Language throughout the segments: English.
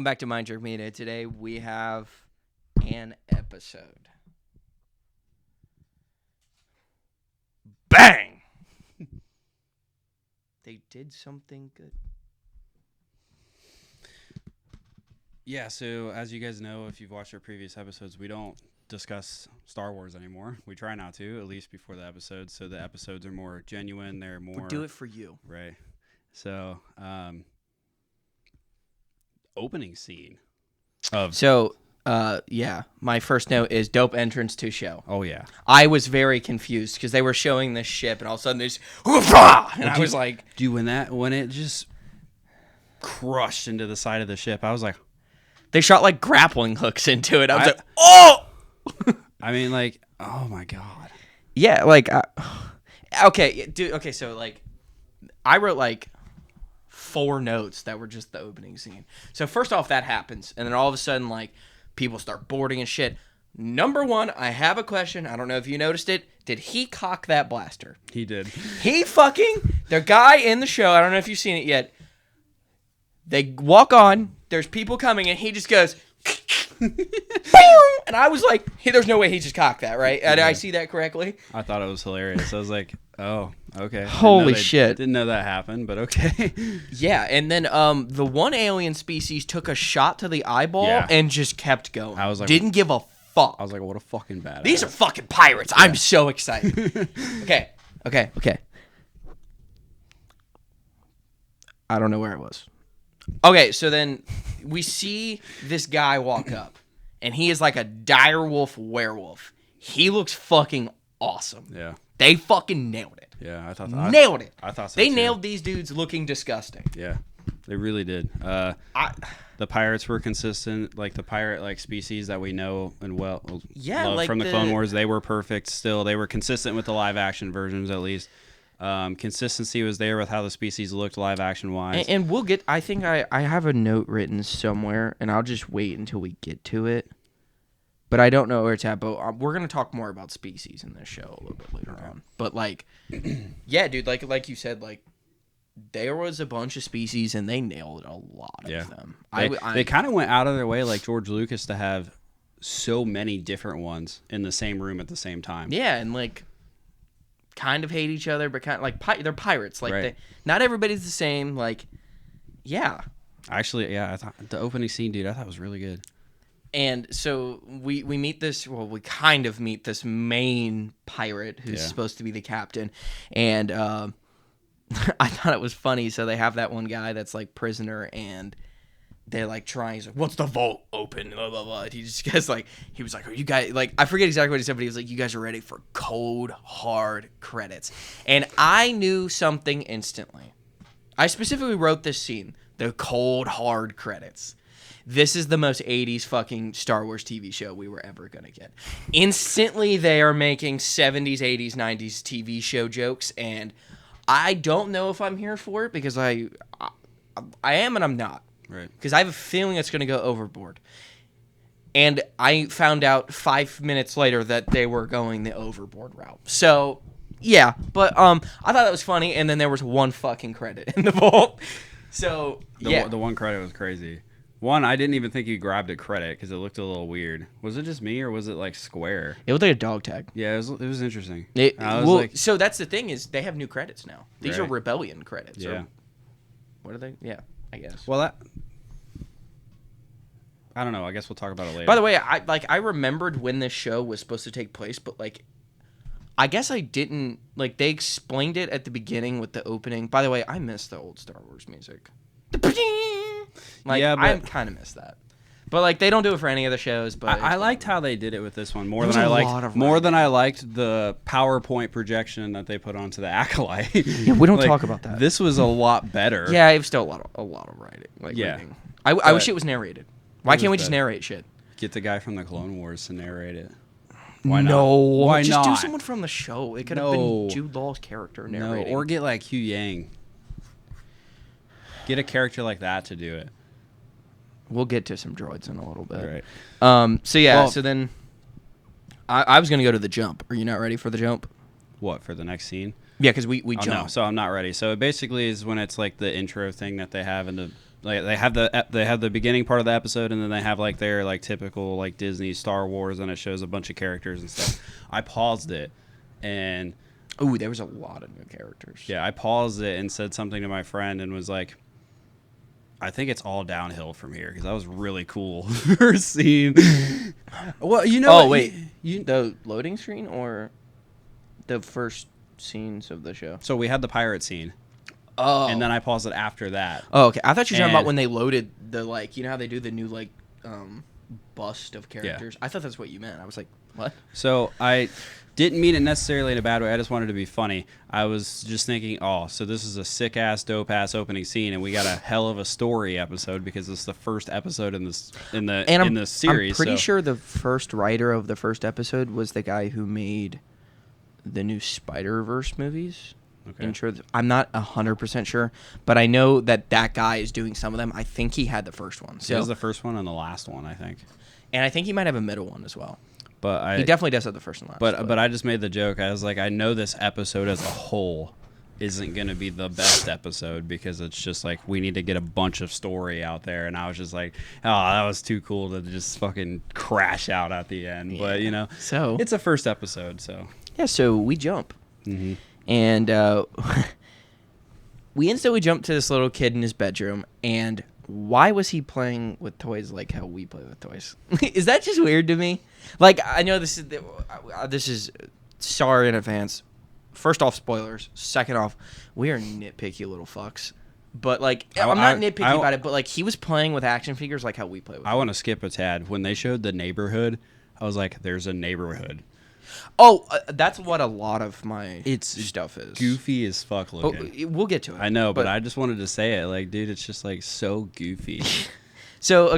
back to Mind Jerk Media. Today we have an episode. Bang! They did something good. Yeah, so as you guys know, if you've watched our previous episodes, we don't discuss Star Wars anymore. We try not to, at least before the episodes. So the episodes are more genuine. They're more... We'll do it for you. Right. So, opening scene of... Yeah, my first note is dope entrance to show. Oh, yeah. I was very confused because they were showing this ship and all of a sudden there's... And I was like... Dude, when it just crushed into the side of the ship, I was like... They shot like grappling hooks into it. I was like, oh! I mean, like, oh my God. Yeah, like... okay, dude, okay, so like... I wrote like 4 notes that were just the opening scene. So first off, that happens. And then all of a sudden, like... people start boarding and shit. Number 1, I have a question. I don't know if you noticed it. Did he cock that blaster? He did. He fucking... The guy in the show, I don't know if you've seen it yet. They walk on. There's people coming, and he just goes... and I was like, hey, there's no way he just cocked that, right? Did I see that correctly? I thought it was hilarious. I was like, oh, okay. Holy shit. Didn't know that happened, but okay. Yeah, and then the one alien species took a shot to the eyeball and just kept going. I was like, didn't give a fuck. I was like, what a fucking badass. These are fucking pirates. Yeah. I'm so excited. Okay. I don't know where I was. Okay, so then we see this guy walk up, and he is like a direwolf werewolf. He looks fucking awesome. Yeah. They fucking nailed it. Yeah, I thought nailed it. I thought so they too. nailed these dudes looking disgusting. Yeah, they really did. The pirates were consistent, like the pirate species that we know and love from the Clone Wars. They were perfect. Still, they were consistent with the live action versions at least. Consistency was there with how the species looked live action wise. And we'll get. I think I have a note written somewhere, and I'll just wait until we get to it. But I don't know where it's at. But we're gonna talk more about species in this show a little bit later on. But yeah, dude, like you said, there was a bunch of species, and they nailed a lot of them. They kind of went out of their way, like George Lucas, to have so many different ones in the same room at the same time. Yeah, and kind of hate each other, but kind of they're pirates. Right. Not everybody's the same. Yeah. Actually, yeah, I thought the opening scene, dude, I thought was really good. And so we meet this. Well, we kind of meet this main pirate who's supposed to be the captain, and I thought it was funny. So they have that one guy that's prisoner, and they're trying. He's like, "What's the vault open?" Blah blah blah. And he just goes he was like, "Are you guys I forget exactly what he said, but he was like, "You guys are ready for cold hard credits." And I knew something instantly. I specifically wrote this scene: the cold hard credits. This is the most 80s fucking Star Wars TV show we were ever gonna get. Instantly, they are making 70s, 80s, 90s TV show jokes, and I don't know if I'm here for it because I am and I'm not. Right. Because I have a feeling it's going to go overboard. And I found out 5 minutes later that they were going the overboard route. So, yeah. But I thought that was funny, and then there was one fucking credit in the vault. So, The one credit was crazy. One, I didn't even think he grabbed a credit because it looked a little weird. Was it just me, or was it square? It looked like a dog tag. Yeah, it was interesting. So that's the thing is they have new credits now. These are Rebellion credits. Yeah. What are they? Yeah, I guess. Well, I don't know. I guess we'll talk about it later. By the way, I remembered when this show was supposed to take place, but I guess I didn't they explained it at the beginning with the opening. By the way, I miss the old Star Wars music. I kind of miss that. But they don't do it for any other shows. But I liked how they did it with this one more than I liked the PowerPoint projection that they put onto the Acolyte. Yeah, we don't talk about that. This was a lot better. Yeah, it was still a lot of writing. Reading. I wish it was narrated. Why can't we just narrate shit? Get the guy from the Clone Wars to narrate it. Why not? Why not? Just do someone from the show. It could have been Jude Law's character narrating. No, or get Hugh Yang. Get a character like that to do it. We'll get to some droids in a little bit. All right. So then I was going to go to the jump. Are you not ready for the jump? What, for the next scene? Yeah, because we jump. No, so I'm not ready. So it basically is when it's the intro thing that they have in the like they have the beginning part of the episode, and then they have like their like typical like Disney Star Wars, and it shows a bunch of characters and stuff. I paused it, and there was a lot of new characters. Yeah, I paused it and said something to my friend and was like, I think it's all downhill from here, because that was really cool. First scene. Well, you know. Oh wait, the loading screen or the first scenes of the show? So we had the pirate scene. Oh. And then I paused it after that. Oh, okay. I thought you were talking about when they loaded the, like, you know how they do the new, like, bust of characters? Yeah. I thought that's what you meant. I was like, what? So I didn't mean it necessarily in a bad way. I just wanted to be funny. I was just thinking, so this is a sick-ass, dope-ass opening scene, and we got a hell of a story episode because it's the first episode in the series. I'm pretty sure the first writer of the first episode was the guy who made the new Spider-Verse movies. Okay. I'm not 100% sure, but I know that guy is doing some of them. I think he had the first one. So he has the first one and the last one, I think. And I think he might have a middle one as well. But he definitely does have the first and last. But I just made the joke. I was like, I know this episode as a whole isn't going to be the best episode, because it's just like we need to get a bunch of story out there. And I was just like, that was too cool to just fucking crash out at the end. Yeah. But, so it's a first episode. So yeah, so we jump. Mm-hmm. And we instantly jump to this little kid in his bedroom. And why was he playing with toys like how we play with toys? Is that just weird to me? Like, I know this is sorry in advance. First off, spoilers. Second off, we are nitpicky little fucks. But, like, I'm not nitpicky about it, but, like, he was playing with action figures like how we play with them. I want to skip a tad. When they showed the neighborhood, I was like, there's a neighborhood. Oh, that's what a lot of my stuff is. Goofy as fuck looking. Oh, we'll get to it. I know, but I just wanted to say it. Like, dude, it's just, like, so goofy. So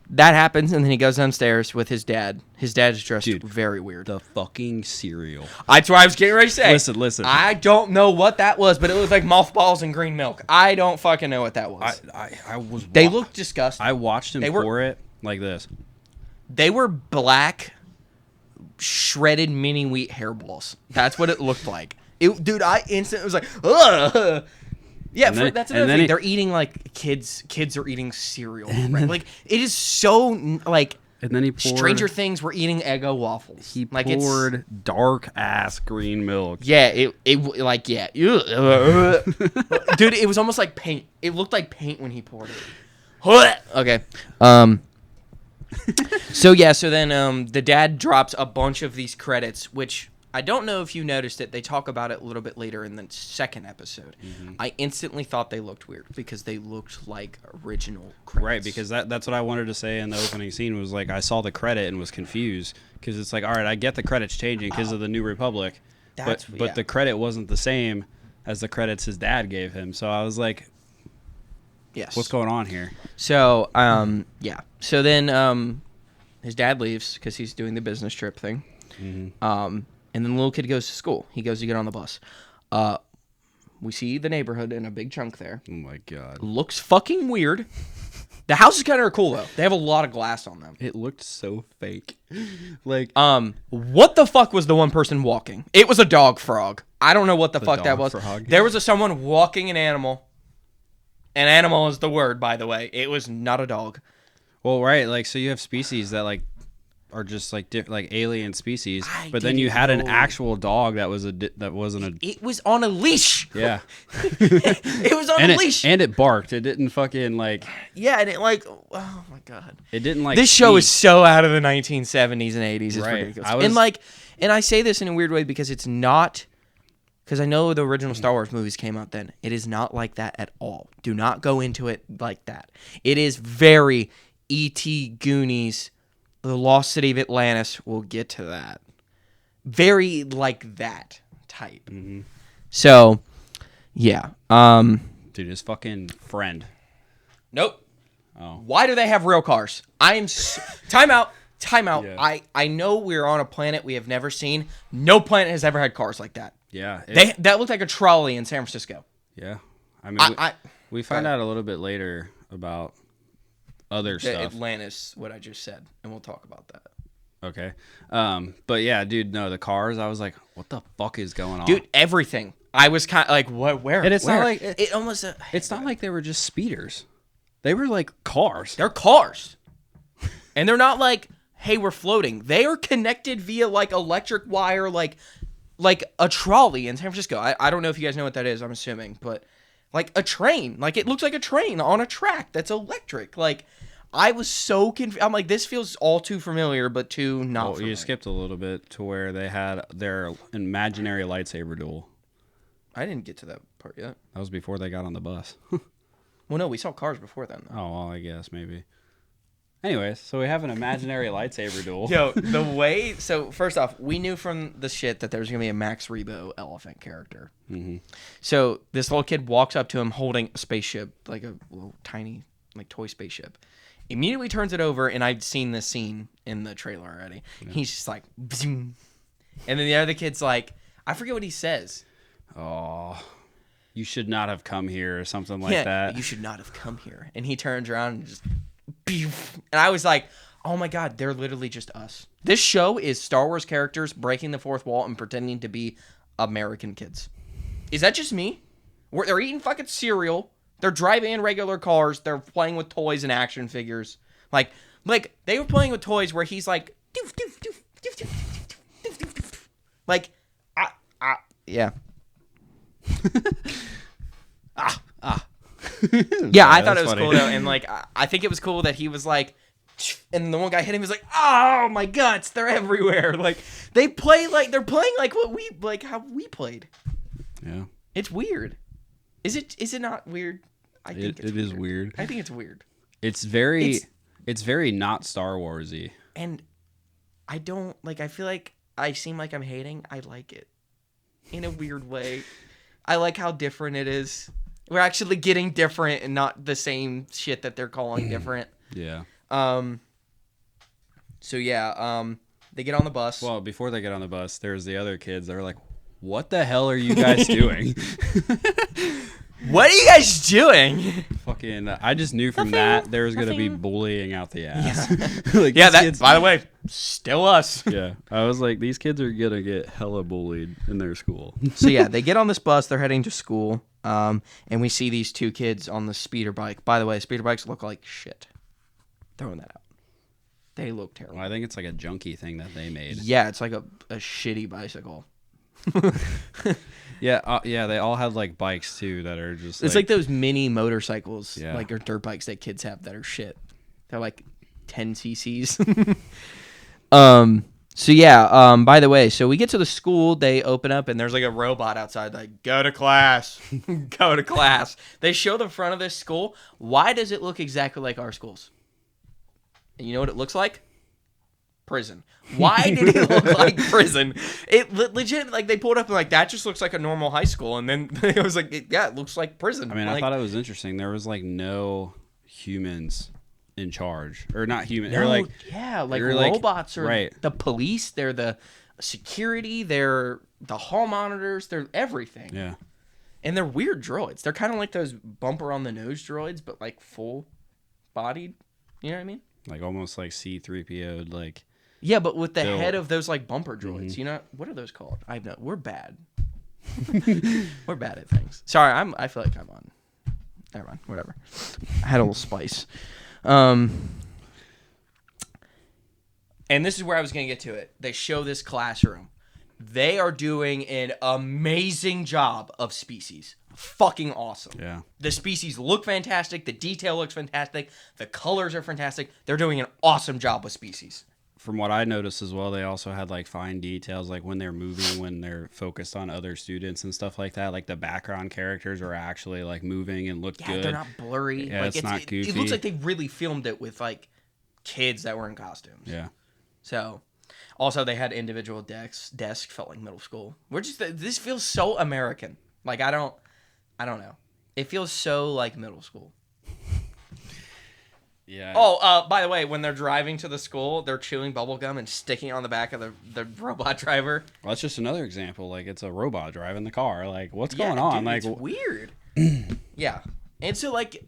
that happens, and then he goes downstairs with his dad. His dad's dressed very weird. The fucking cereal. That's what I was getting ready to say. Listen. I don't know what that was, but it looked like mothballs and green milk. I don't fucking know what that was. They looked disgusting. I watched him pour it like this. They were black, shredded mini wheat hairballs. That's what it looked like. Dude, I instantly was like, ugh. Yeah, that's another thing. They're eating like kids are eating cereal. Right? Like, it is so like. And then he poured, Stranger Things were eating Eggo waffles. He poured dark ass green milk. Yeah, Dude, it was almost like paint. It looked like paint when he poured it. Okay. So then the dad drops a bunch of these credits, which I don't know if you noticed it. They talk about it a little bit later in the second episode. Mm-hmm. I instantly thought they looked weird because they looked like original credits. Right, because that's what I wanted to say in the opening scene was like I saw the credit and was confused because it's like, all right, I get the credits changing because of the New Republic, but the credit wasn't the same as the credits his dad gave him. So I was like, yes, what's going on here? So So then his dad leaves because he's doing the business trip thing. Mm-hmm. And then the little kid goes to school. He goes to get on the bus. We see the neighborhood in a big chunk there. Oh, my God. Looks fucking weird. The houses kind of are cool, though. They have a lot of glass on them. It looked so fake. Like, what the fuck was the one person walking? It was a dog frog. I don't know what the fuck that was. Frog. There was someone walking an animal. An animal is the word, by the way. It was not a dog. Well, right. Like, so you have species that, like, are just like like alien species, but then you had an actual dog that wasn't a. It was on a leash. Yeah, it was on a leash, and it barked. It didn't fucking like. Yeah, and it like, oh my God, it didn't like. This show is so out of the 1970s and 80s. It's ridiculous. And I say this in a weird way because it's not. Because I know the original Star Wars movies came out then. It is not like that at all. Do not go into it like that. It is very E.T. Goonies. The Lost City of Atlantis, we'll get to that. Very like that type. Mm-hmm. So, yeah. Dude, his fucking friend. Nope. Oh. Why do they have real cars? Time out. Yeah. I know we're on a planet we have never seen. No planet has ever had cars like that. Yeah. That looked like a trolley in San Francisco. Yeah. I mean, we find out a little bit later about other stuff. Atlantis, what I just said, and we'll talk about that. Okay. But yeah, dude, no, the cars, I was like, what the fuck is going on? Dude, everything. I was kind of like, what, where? And it's where? Not like it almost it's not like they were just speeders. They were like cars. They're cars. And they're not like, hey, we're floating. They are connected via like electric wire, like a trolley in San Francisco. I don't know if you guys know what that is, I'm assuming, but like a train. Like it looks like a train on a track that's electric. Like I was so confused. I'm like, this feels all too familiar, but too not familiar. You skipped a little bit to where they had their imaginary lightsaber duel. I didn't get to that part yet. That was before they got on the bus. Well, no, we saw cars before then, though. Oh, well, I guess, maybe. Anyways, so we have an imaginary lightsaber duel. Yo, the way... So, first off, we knew from the shit that there was going to be a Max Rebo elephant character. Mm-hmm. So, this little kid walks up to him holding a spaceship, like a little tiny, like, toy spaceship. Immediately turns it over, and I'd seen this scene in the trailer already. Yeah. He's just like... Zoom. And then the other kid's like... I forget what he says. Oh... You should not have come here or something like that. You should not have come here. And he turns around and just... And I was like, oh my God, they're literally just us. This show is Star Wars characters breaking the fourth wall and pretending to be American kids. Is that just me? They're eating fucking cereal. They're driving in regular cars. They're playing with toys and action figures. Like they were playing with toys where he's like... Doof, doof, doof, doof, doof, doof, doof, doof, doof. Like, yeah. Yeah, I thought it was funny. Cool though, and like I think it was cool that he was like, and the one guy hit him. He was like, "Oh my guts, they're everywhere!" Like they're playing like what we like how we played. Yeah, it's weird. Is it not weird? I think it is weird. I think it's weird. It's very not Star Warsy, and I don't like. I feel like I seem like I'm hating. I like it in a weird way. I like how different it is. We're actually getting different and not the same shit that they're calling different. Yeah. So yeah, they get on the bus. Well, before they get on the bus, there's the other kids that are like, "What the hell are you guys doing?" What are you guys doing? Fucking, I just knew from that there was gonna be bullying out the ass. Yeah, like, yeah. That, kids, by the way, still us. Yeah, I was like, these kids are gonna get hella bullied in their school. So yeah, they get on this bus. They're heading to school. And we see these two kids on the speeder bike. By the way, speeder bikes look like shit. Throwing that out. They look terrible. Well, I think it's like a junky thing that they made. Yeah, it's like a shitty bicycle. Yeah, they all have like bikes too that are just. It's like those mini motorcycles, like or dirt bikes that kids have that are shit. They're like 10 cc's. So yeah. By the way, so we get to the school. They open up and there's like a robot outside. Like, go to class, go to class. They show the front of this school. Why does it look exactly like our schools? And you know what it looks like? Prison. Why did it look like prison? It legit, like they pulled up and like that just looks like a normal high school, and then it was like, it looks like prison. I mean, like, I thought it was interesting. There was like no humans in charge, or not human. No, or like robots or right. The police. They're the security. They're the hall monitors. They're everything. Yeah, and they're weird droids. They're kind of like those bumper on the nose droids, but like full bodied. You know what I mean? Like almost like C-3PO'd, like. Yeah, but with the head of those like bumper droids, mm-hmm. You know, what are those called? I know we're bad. We're bad at things. Sorry, I feel like I'm on. Never mind. Whatever. I had a little spice. And this is where I was gonna get to it. They show this classroom. They are doing an amazing job of species. Fucking awesome. Yeah. The species look fantastic. The detail looks fantastic. The colors are fantastic. They're doing an awesome job with species. From what I noticed as well, they also had like fine details, like when they're moving, when they're focused on other students and stuff like that. Like the background characters are actually like moving and looked good. Yeah, they're not blurry. Yeah, like, it's not goofy. It looks like they really filmed it with like kids that were in costumes. Yeah. So, also they had individual desks felt like middle school. This feels so American. Like I don't know. It feels so like middle school. Yeah. Oh, by the way, when they're driving to the school, they're chewing bubble gum and sticking on the back of the robot driver. Well, that's just another example. Like, it's a robot driving the car. Like, what's going on? Dude, like, it's weird. Yeah. And so, like,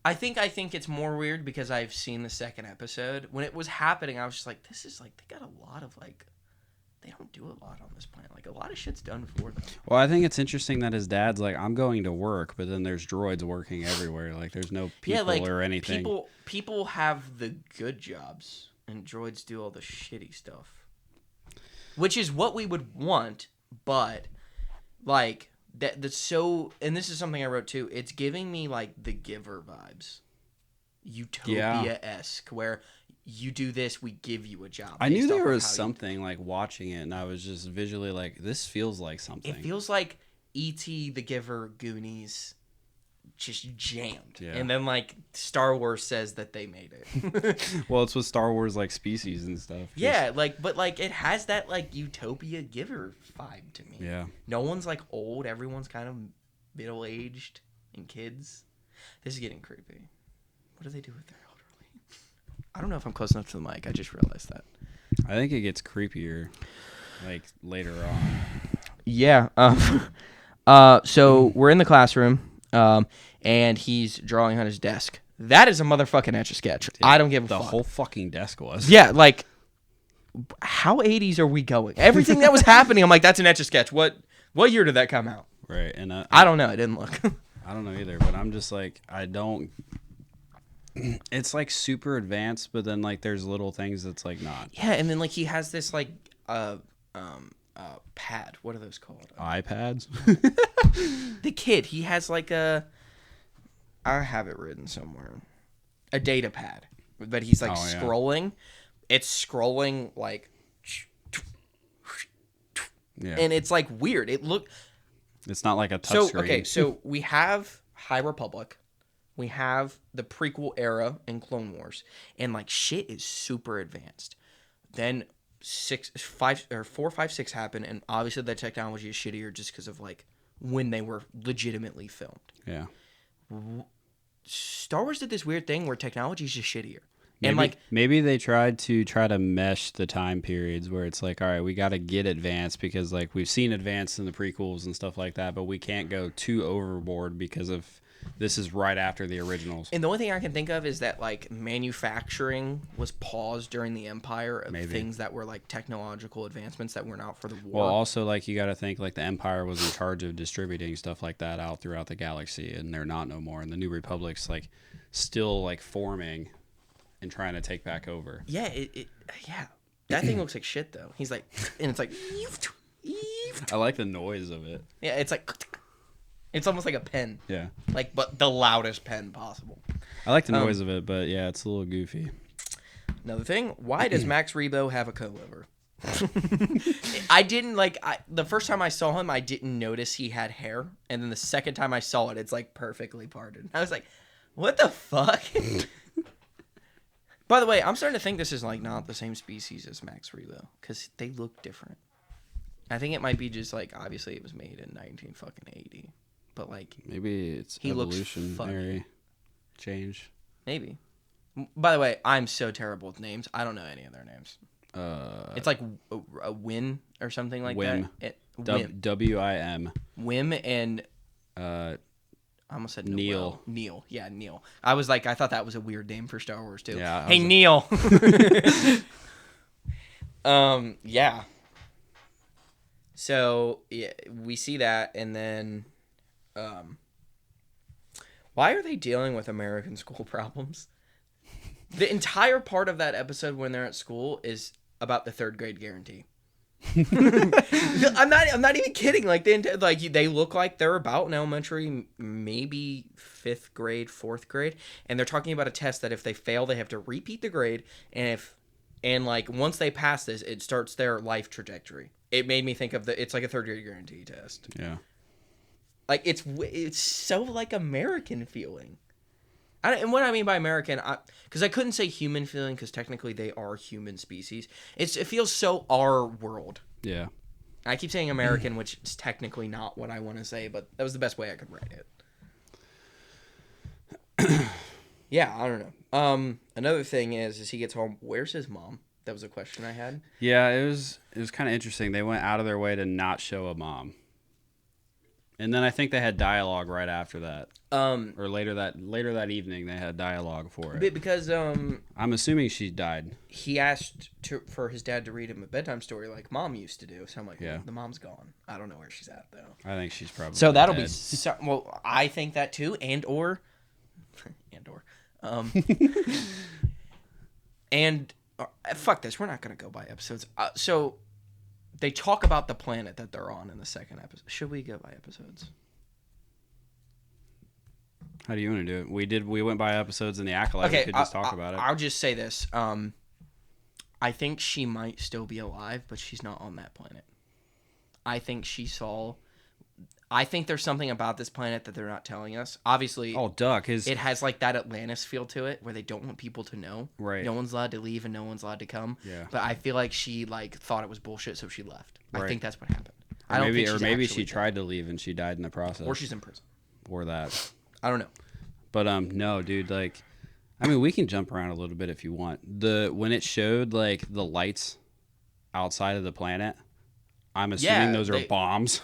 I think it's more weird because I've seen the second episode. When it was happening, I was just like, this is, like, they got a lot of, like, they don't do a lot on this planet. Like, a lot of shit's done for them. Well, I think it's interesting that his dad's like, I'm going to work, but then there's droids working everywhere. Like, there's no people or anything. People have the good jobs, and droids do all the shitty stuff. Which is what we would want, but, like, that's so... And this is something I wrote, too. It's giving me, like, the Giver vibes. Utopia-esque, where... You do this, we give you a job. I knew there was something like watching it, and I was just visually like, this feels like something. It feels like E.T., The Giver, Goonies, just jammed. Yeah. And then like Star Wars says that they made it. Well, it's with Star Wars like species and stuff. Yeah, but it has that like Utopia Giver vibe to me. Yeah. No one's like old. Everyone's kind of middle-aged and kids. This is getting creepy. What do they do with their elderly? I don't know if I'm close enough to the mic. I just realized that. I think it gets creepier, like, later on. Yeah. So we're in the classroom, and he's drawing on his desk. That is a motherfucking Etch-a-Sketch. Dude, I don't give a fuck. The whole fucking desk was. Yeah, like, how 80s are we going? Everything that was happening, I'm like, that's an Etch-a-Sketch. What year did that come out? Right, and I don't know. I didn't look. I don't know either, but I'm just like, I don't... It's like super advanced, but then like there's little things that's like not. Yeah, and then like he has this like pad. What are those called? iPads. The kid, he has like I have it written somewhere. A data pad, but he's like scrolling. Yeah. It's scrolling like. Yeah. And it's like weird. It's not like a touch screen. Okay, so we have High Republic. We have the prequel era in Clone Wars, and like shit is super advanced. Then 4, 5, 6 happen, and obviously the technology is shittier just because of like when they were legitimately filmed. Yeah. Star Wars did this weird thing where technology is just shittier. Maybe they tried to mesh the time periods where it's like, all right, we got to get advanced because like we've seen advanced in the prequels and stuff like that, but we can't go too overboard because of this is right after the originals. And the only thing I can think of is that like manufacturing was paused during the Empire of things that were like technological advancements that weren't out for the war. Well, also like you got to think like the Empire was in charge of distributing stuff like that out throughout the galaxy, and they're not no more. And the New Republic's like still like forming and trying to take back over. Yeah, yeah. That thing looks like shit though. He's like, and it's like. I like the noise of it. Yeah, it's like. It's almost like a pen. Yeah. Like, but the loudest pen possible. I like the noise of it, but yeah, it's a little goofy. Another thing, why does Max Rebo have a comb-over? The first time I saw him, I didn't notice he had hair. And then the second time I saw it, it's like perfectly parted. I was like, what the fuck? By the way, I'm starting to think this is like not the same species as Max Rebo because they look different. I think it might be just like, obviously it was made in 1980. But like maybe it's evolutionary change. Maybe. By the way, I'm so terrible with names. I don't know any of their names. It's like a Win or something like Wim. that. WIM. Wim and I almost said Neil. Neil, yeah, Neil. I was like, I thought that was a weird name for Star Wars too. Yeah. Hey, Neil. Yeah. So yeah, we see that, and then. Why are they dealing with American school problems? The entire part of that episode when they're at school is about the 3rd grade guarantee. I'm not even kidding. Like they look like they're about in elementary, maybe 5th grade, 4th grade, and they're talking about a test that if they fail, they have to repeat the grade, and like once they pass this, it starts their life trajectory. It made me think of it's like a 3rd grade guarantee test. Yeah. Like, it's so, like, American feeling. And what I mean by American, because I couldn't say human feeling, because technically they are human species. It feels so our world. Yeah. I keep saying American, which is technically not what I want to say, but that was the best way I could write it. Yeah, I don't know. Another thing is he gets home, where's his mom? That was a question I had. Yeah, it was kind of interesting. They went out of their way to not show a mom. And then I think they had dialogue right after that. Or later that evening they had dialogue for it. Because I'm assuming she died. He asked for his dad to read him a bedtime story like Mom used to do. So I'm like, yeah, the mom's gone. I don't know where she's at though. I think she's probably so that'll dead. Be well. I think that too, and fuck this. We're not gonna go by episodes. So they talk about the planet that they're on in the second episode. Should we go by episodes? How do you want to do it? We went by episodes in the Acolyte. Okay, we could just talk about it. I'll just say this. I think she might still be alive, but she's not on that planet. I think there's something about this planet that they're not telling us. Obviously, it has like that Atlantis feel to it, where they don't want people to know. Right. No one's allowed to leave and no one's allowed to come. Yeah. But I feel like she like thought it was bullshit, so she left. Right. I think that's what happened. Maybe she tried to leave and she died in the process. Or she's in prison. Or that. I don't know. But no, dude. Like, I mean, we can jump around a little bit if you want. When it showed like the lights outside of the planet, I'm assuming those are bombs.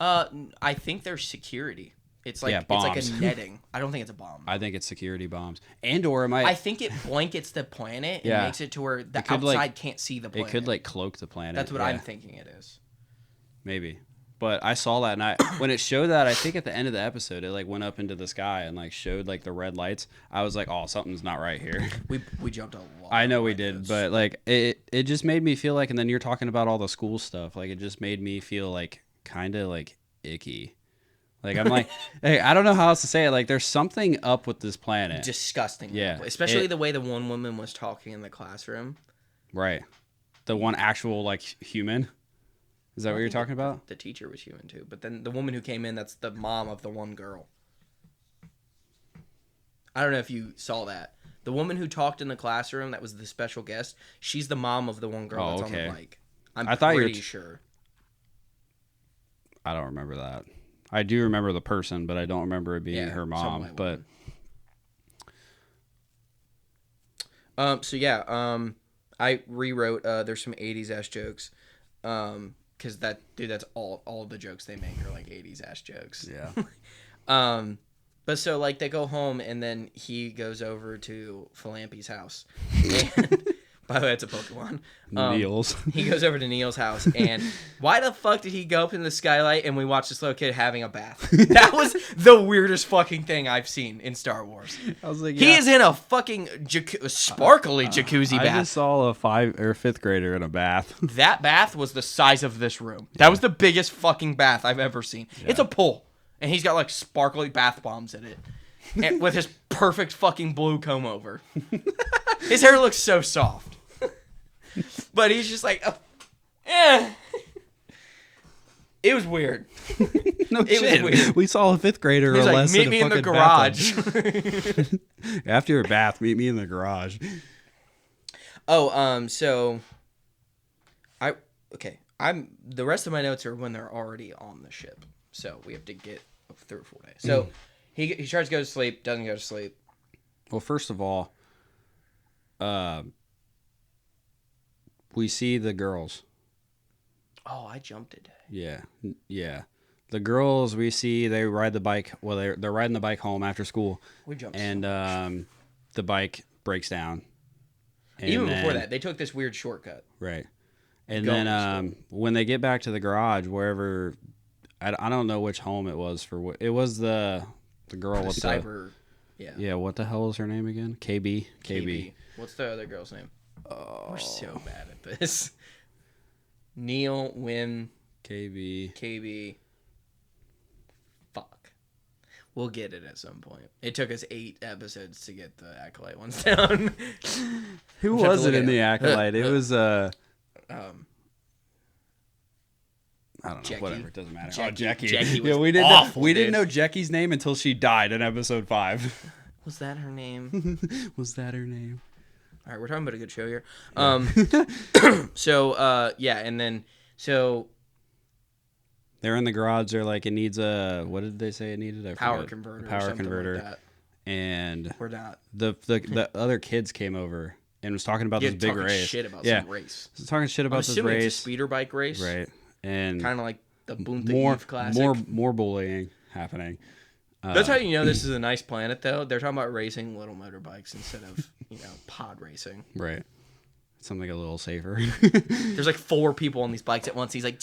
I think they're security. It's like it's like a netting. I don't think it's a bomb. I think it's security bombs. And/or I think it blankets the planet and makes it to where the outside can't see the planet. It could like cloak the planet. That's what I'm thinking it is. Maybe. But I saw that, and when it showed that, I think at the end of the episode, it like went up into the sky and like showed like the red lights. I was like, oh, something's not right here. We jumped a lot. I know we did, but like it just made me feel like, and then you're talking about all the school stuff, like it just made me feel like kind of like icky. Like I'm like, hey, I don't know how else to say it. Like there's something up with this planet. Disgusting. Yeah. Especially the way the one woman was talking in the classroom. Right. The one actual like human. Is that what you're talking about? The teacher was human too, but then the woman who came in, that's the mom of the one girl. I don't know if you saw that. The woman who talked in the classroom, that was the special guest, she's the mom of the one girl that's on the bike. I'm pretty sure. I don't remember that. I do remember the person, but I don't remember it being her mom. But I rewrote. There's some 80s ass jokes. Because that's all the jokes they make are like 80s ass jokes. Yeah. But so like they go home and then he goes over to Philampy's house. And, by the way, it's a Pokemon. Neil's. He goes over to Neil's house, and why the fuck did he go up in the skylight and we watch this little kid having a bath? That was the weirdest fucking thing I've seen in Star Wars. I was like, he is in a fucking sparkly jacuzzi bath. I just saw a 5th or 5th grader in a bath. That bath was the size of this room. That was the biggest fucking bath I've ever seen. Yeah. It's a pool, and he's got like sparkly bath bombs in it, and with his perfect fucking blue comb over. His hair looks so soft. But he's just like, It was weird. No shit. Was weird. We saw a 5th grader. He's like, meet me in the garage. After your bath, meet me in the garage. Oh, so the rest of my notes are when they're already on the ship. So we have to get 3 or 4 days. So he tries to go to sleep, doesn't go to sleep. Well, first of all, we see the girls. Oh, I jumped it. Yeah. The girls we see, they ride the bike. Well, they're riding the bike home after school. We jumped. And the bike breaks down. And even before that, they took this weird shortcut. Right. And then when they get back to the garage, wherever, I don't know which home it was for. It was the girl with cyber. Yeah. What the hell is her name again? KB. What's the other girl's name? Oh. We're so bad at this. Neil, Wynn, KB. Fuck. We'll get it at some point. It took us 8 episodes to get the Acolyte ones down. Who was it in the Acolyte? It was I don't know. Jackie. Whatever. It doesn't matter. Jackie. Jackie was awful, we didn't know Jackie's name until she died in episode 5. Was that her name? Was that her name? All right, we're talking about a good show here. And then they're in the garage. They're like, it needs a, what did they say it needed? A power converter. Power converter. Like that. And we're not. The other kids came over and was talking about this big race. Shit about some race. Talking shit about this race. It's a speeder bike race. Right. And kind of like The Boonta Eve classic. More bullying happening. That's how you know this is a nice planet, though. They're talking about racing little motorbikes instead of, pod racing. Right. Something a little safer. There's like 4 people on these bikes at once. He's like,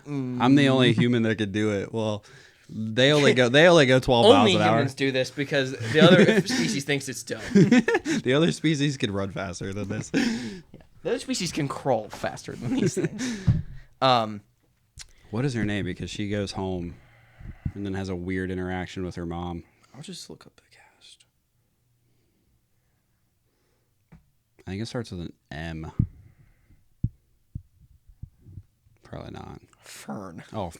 I'm the only human that could do it. Well, they only go 12 miles an hour. Only humans do this because the other species thinks it's dumb. The other species can run faster than this. Yeah. The other species can crawl faster than these things. What is her name? Because she goes home and then has a weird interaction with her mom. I'll just look up the cast. I think it starts with an M. Probably not. Fern. Oh.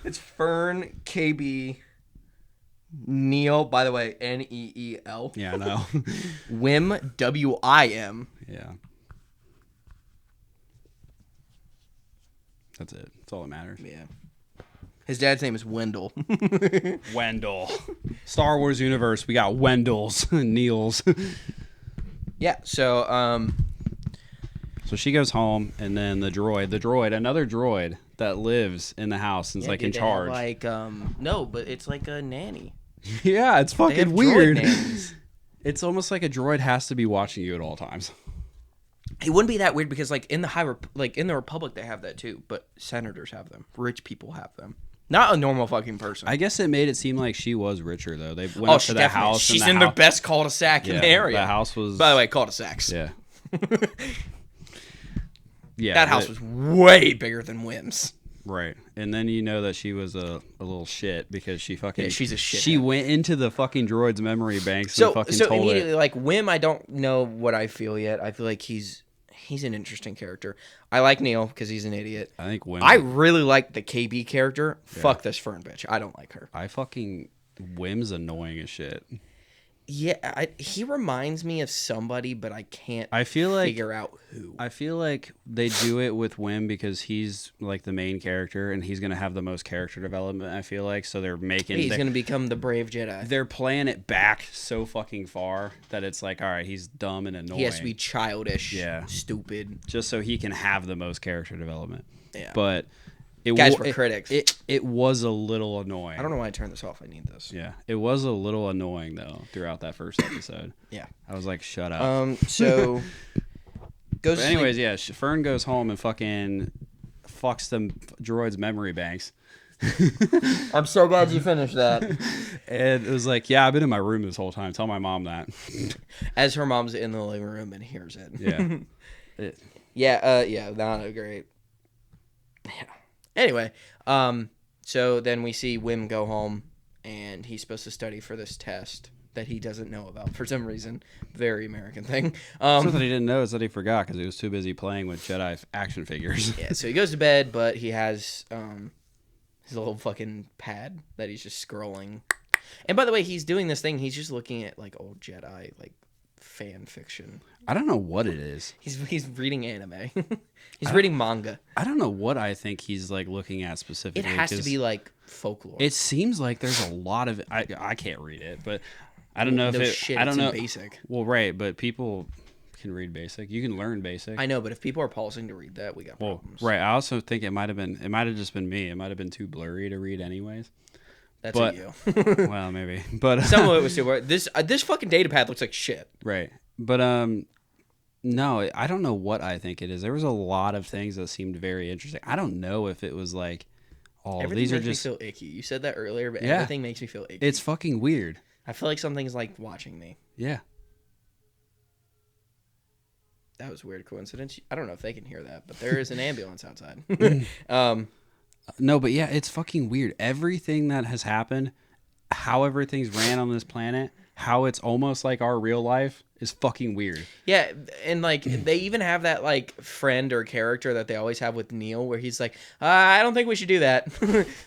It's Fern, KB, Neil, by the way, Neel. Yeah, I know. Wim, Wim. Yeah. That's it. That's all that matters. Yeah. His dad's name is Wendell. Wendell. Star Wars universe, we got Wendells, Neils. Yeah, so So she goes home, and then another droid that lives in the house and is in charge. No, but it's like a nanny. Yeah, it's fucking weird. It's almost like a droid has to be watching you at all times. It wouldn't be that weird because in the Republic they have that too, but senators have them. Rich people have them. Not a normal fucking person. I guess it made it seem like she was richer though. They went up to the house. She's in the best cul-de-sac in the area. The house was. By the way, cul-de-sacs. Yeah. Yeah. That house was way bigger than Wim's. Right. And then you know that she was a little shit because she fucking... Yeah, she's a shit. She went into the fucking droid's memory banks and fucking told immediately, it. Like, Wim, I don't know what I feel yet. I feel like he's an interesting character. I like Neil because he's an idiot. I think Wim... I really like the KB character. Yeah. Fuck this Fern bitch. I don't like her. Wim's annoying as shit. Yeah, he reminds me of somebody, but I can't figure out who. I feel like they do it with Wim because he's like the main character and he's going to have the most character development, I feel like. So they're making... He's going to become the brave Jedi. They're playing it back so fucking far that it's like, all right, he's dumb and annoying. He has to be childish, stupid. Just so he can have the most character development. Yeah. But... critics. It was a little annoying. I don't know why I turned this off. I need this. Yeah. It was a little annoying, though, throughout that first episode. Yeah. I was like, shut up. So... But anyways, yeah, Fern goes home and fucking fucks them droids' memory banks. I'm so glad you finished that. And it was like, yeah, I've been in my room this whole time. Tell my mom that. As her mom's in the living room and hears it. Yeah. Yeah, not great. Yeah. Anyway, so then we see Wim go home, and he's supposed to study for this test that he doesn't know about for some reason. Very American thing. Something he didn't know is that he forgot because he was too busy playing with Jedi action figures. Yeah, so he goes to bed, but he has his little fucking pad that he's just scrolling. And by the way, he's doing this thing. He's just looking at like old Jedi fan fiction. I don't know what it is. He's reading anime. He's reading manga. I don't know what I think he's looking at specifically. It has to be folklore. It seems like there's a lot of I can't read it, but I don't know if I don't know basic. Well, right, but people can read basic. You can learn basic. I know, but if people are pausing to read that, we got problems. Right. I also think it might have just been me. It might have been too blurry to read anyways. That's you. Well, maybe. But some of it was too blurry. This fucking data pad looks like shit. Right. But no, I don't know what I think it is. There was a lot of things that seemed very interesting. I don't know if it was everything these are makes just me feel icky. You said that earlier, but everything makes me feel icky. It's fucking weird. I feel like something's watching me. Yeah. That was a weird coincidence. I don't know if they can hear that, but there is an ambulance outside. No, but yeah, it's fucking weird. Everything that has happened, how everything's ran on this planet, how it's almost like our real life is fucking weird. Yeah, and they even have that friend or character that they always have with Neil where he's like, I don't think we should do that.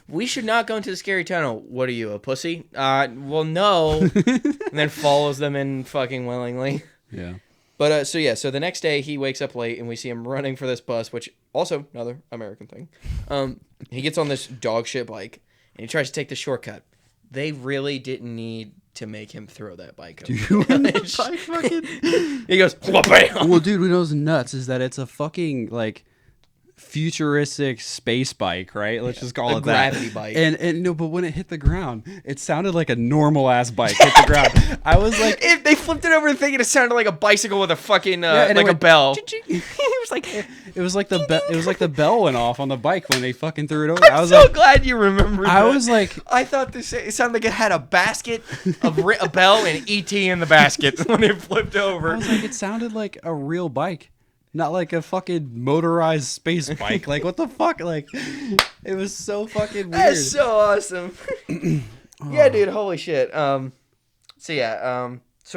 We should not go into the scary tunnel. What are you, a pussy? Well, no. And then follows them in fucking willingly. Yeah. But so the next day he wakes up late and we see him running for this bus, which also another American thing. He gets on this dog shit bike and he tries to take the shortcut. they really didn't need to make him throw that bike over. He goes, bam. Well, dude, what was nuts is that it's a fucking like futuristic space bike, right? Let's just call it that. Gravity bike. And no, but when it hit the ground, it sounded like a normal ass bike hit the ground. I was like, if they flipped it over thinking it sounded like a bicycle with a fucking like a bell. It was like the bell went off on the bike when they fucking threw it over. I was so glad you remembered. I was like, I thought it sounded like it had a basket, a bell, and ET in the basket when it flipped over. I was like, it sounded like a real bike. Not like a fucking motorized space bike. Like, what the fuck? Like, it was so fucking weird. That's so awesome. Yeah, dude. Holy shit. So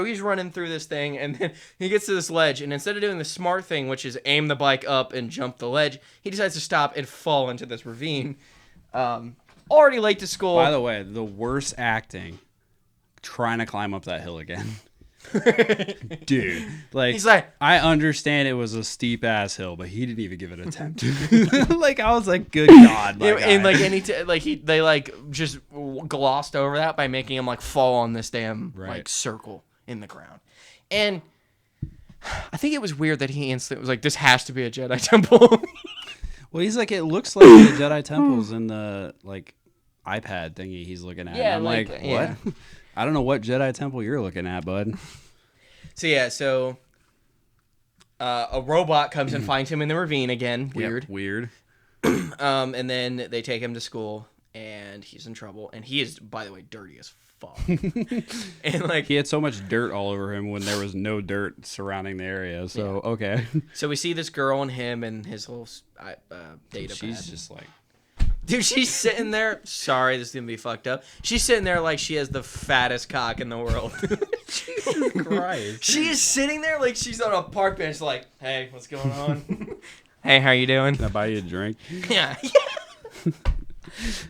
he's running through this thing, and then he gets to this ledge, and instead of doing the smart thing, which is aim the bike up and jump the ledge, he decides to stop and fall into this ravine. Already late to school. By the way, the worst acting, trying to climb up that hill again. Dude, like, he's like, I understand it was a steep ass hill, but he didn't even give it an attempt. Like, I was like, good God, and like they just glossed over that by making him like fall on this damn like circle in the ground. And I think it was weird that he instantly was like, this has to be a Jedi temple. Well, he's like, it looks like the Jedi temples in the like iPad thingy he's looking at. Yeah, and I'm like, what? Yeah. I don't know what Jedi temple you're looking at, bud. So a robot comes and finds him in the ravine again. Weird. Yep, weird. And then they take him to school, and he's in trouble. And he is, by the way, dirty as fuck. And like, he had so much dirt all over him when there was no dirt surrounding the area. So yeah. Okay. So we see this girl and him and his little data She's pad. just like. Dude, she's sitting there. Sorry, this is going to be fucked up. She's sitting there like she has the fattest cock in the world. Jesus Christ. She is sitting there like she's on a park bench like, hey, what's going on? Hey, how you doing? Can I buy you a drink? Yeah.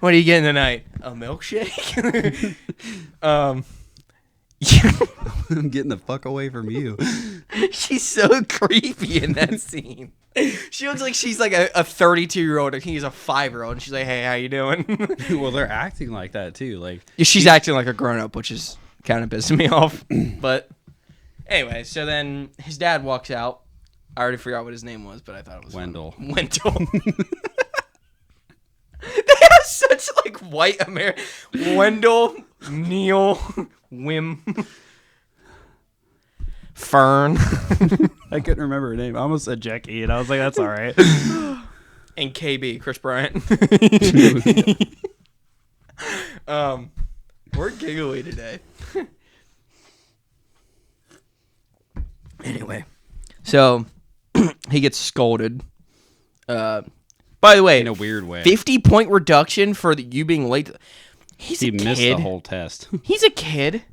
What are you getting tonight? A milkshake? I'm getting the fuck away from you. She's so creepy in that scene. She looks like she's like a 32-year-old and he's a 5-year-old, and she's like, hey, how you doing? Well, they're acting like that too. Like, she's acting like a grown-up, which is kind of pissing me off. But anyway, so then his dad walks out. I already forgot what his name was, but I thought it was Wendell. Wendell. They have such like white American. Wendell, Neil, Wim, Fern. I couldn't remember her name. I almost said Jackie, and I was like, that's all right. And KB, Chris Bryant. We're giggly today. Anyway, so he gets scolded. By the way, in a weird way, 50-point reduction for you being late. He missed the whole test. He's a kid.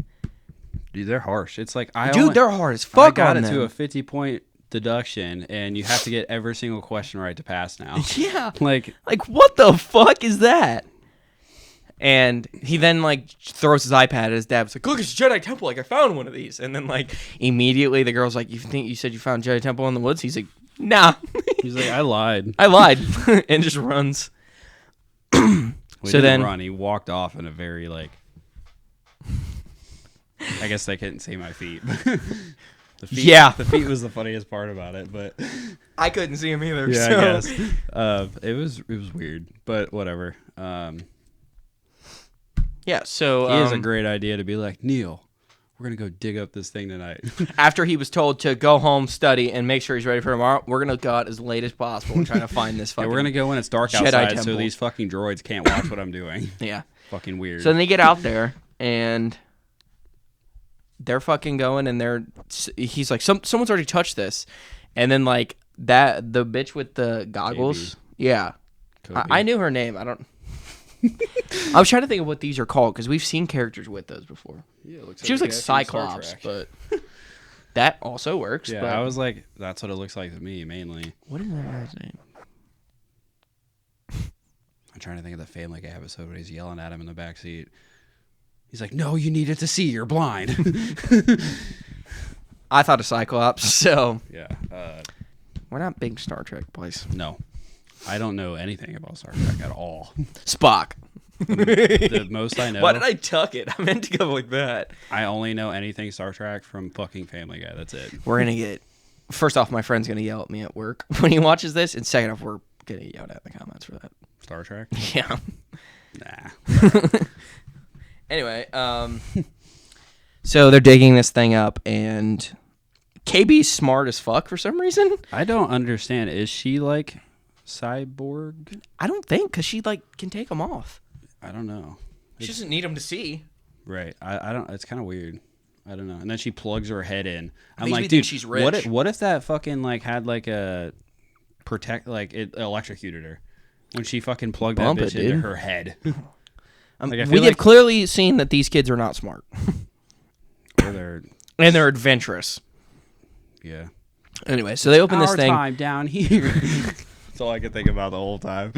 Dude, they're harsh. It's like they're hard as fuck. I got it to a 50-point deduction, and you have to get every single question right to pass now. Yeah, like what the fuck is that? And he then like throws his iPad at his dad. It's like, look, it's Jedi Temple. Like, I found one of these. And then like immediately the girl's like, you said you found Jedi Temple in the woods? He's like, nah. He's like, I lied. And just runs. So then he walked off in a very like. I guess they couldn't see my feet. The feet was the funniest part about it, but I couldn't see him either. Yeah, so. I guess it was weird, but whatever. Yeah, so he has a great idea to be like, Neil, we're gonna go dig up this thing tonight. After he was told to go home, study, and make sure he's ready for tomorrow, we're gonna go out as late as possible and try to find this fucking. Yeah, we're gonna go when it's dark Jedi outside, temple. so these fucking droids can't watch what I'm doing. Yeah, fucking weird. So then they get out there and they're fucking going, and he's like, someone's already touched this, and then like that the bitch with the goggles, yeah, I knew her name. I don't. I was trying to think of what these are called because we've seen characters with those before. Yeah, it looks she was like Cyclops, but that also works. Yeah, but I was like, that's what it looks like to me mainly. What is that guy's name? I'm trying to think of the Family Guy episode when he's yelling at him in the backseat. He's like, no, you needed to see. You're blind. I thought of Cyclops, so yeah. We're not big Star Trek boys. No. I don't know anything about Star Trek at all. Spock. The most I know. Why did I tuck it? I meant to go like that. I only know anything Star Trek from fucking Family Guy. That's it. We're gonna get. First off, my friend's gonna yell at me at work when he watches this, and second off, we're getting yelled at in the comments for that. Star Trek? Yeah. Nah. Anyway, so they're digging this thing up, and KB's smart as fuck for some reason. I don't understand. Is she like cyborg? I don't think, because she like can take them off. I don't know. She doesn't need them to see. Right. I don't. It's kind of weird. I don't know. And then she plugs her head in. I'm Makes like, me dude, think she's rich. What if that fucking like had like a it electrocuted her when she fucking plugged that bitch into her head. We have clearly seen that these kids are not smart. And they're adventurous. Yeah. Anyway, so they open this thing. Our time down here. That's all I can think about the whole time.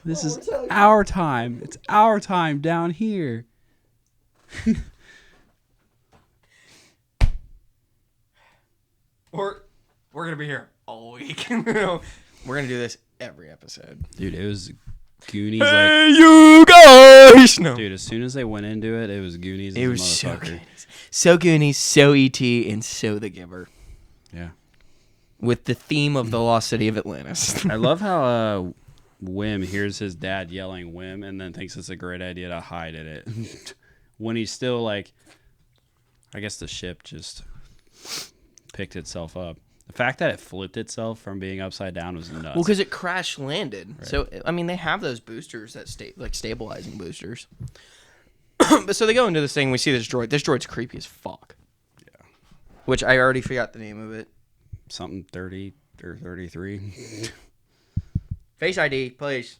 This is our time. It's our time down here. We're gonna be here all week. We're gonna do this every episode. Dude, it was Goonies. Hey, you guys! No. Dude, as soon as they went into it, it was Goonies. It was so Goonies. So Goonies, so E.T., and so The Giver. Yeah. With the theme of the lost city of Atlantis. I love how Wim hears his dad yelling Wim and then thinks it's a great idea to hide in it. When he's still like, I guess the ship just picked itself up. The fact that it flipped itself from being upside down was nuts. Well, because it crash landed. Right. So, I mean, they have those boosters that like stabilizing boosters. But so they go into this thing. We see this droid. This droid's creepy as fuck. Yeah. Which I already forgot the name of it. Something 30 or 33. Face ID, please.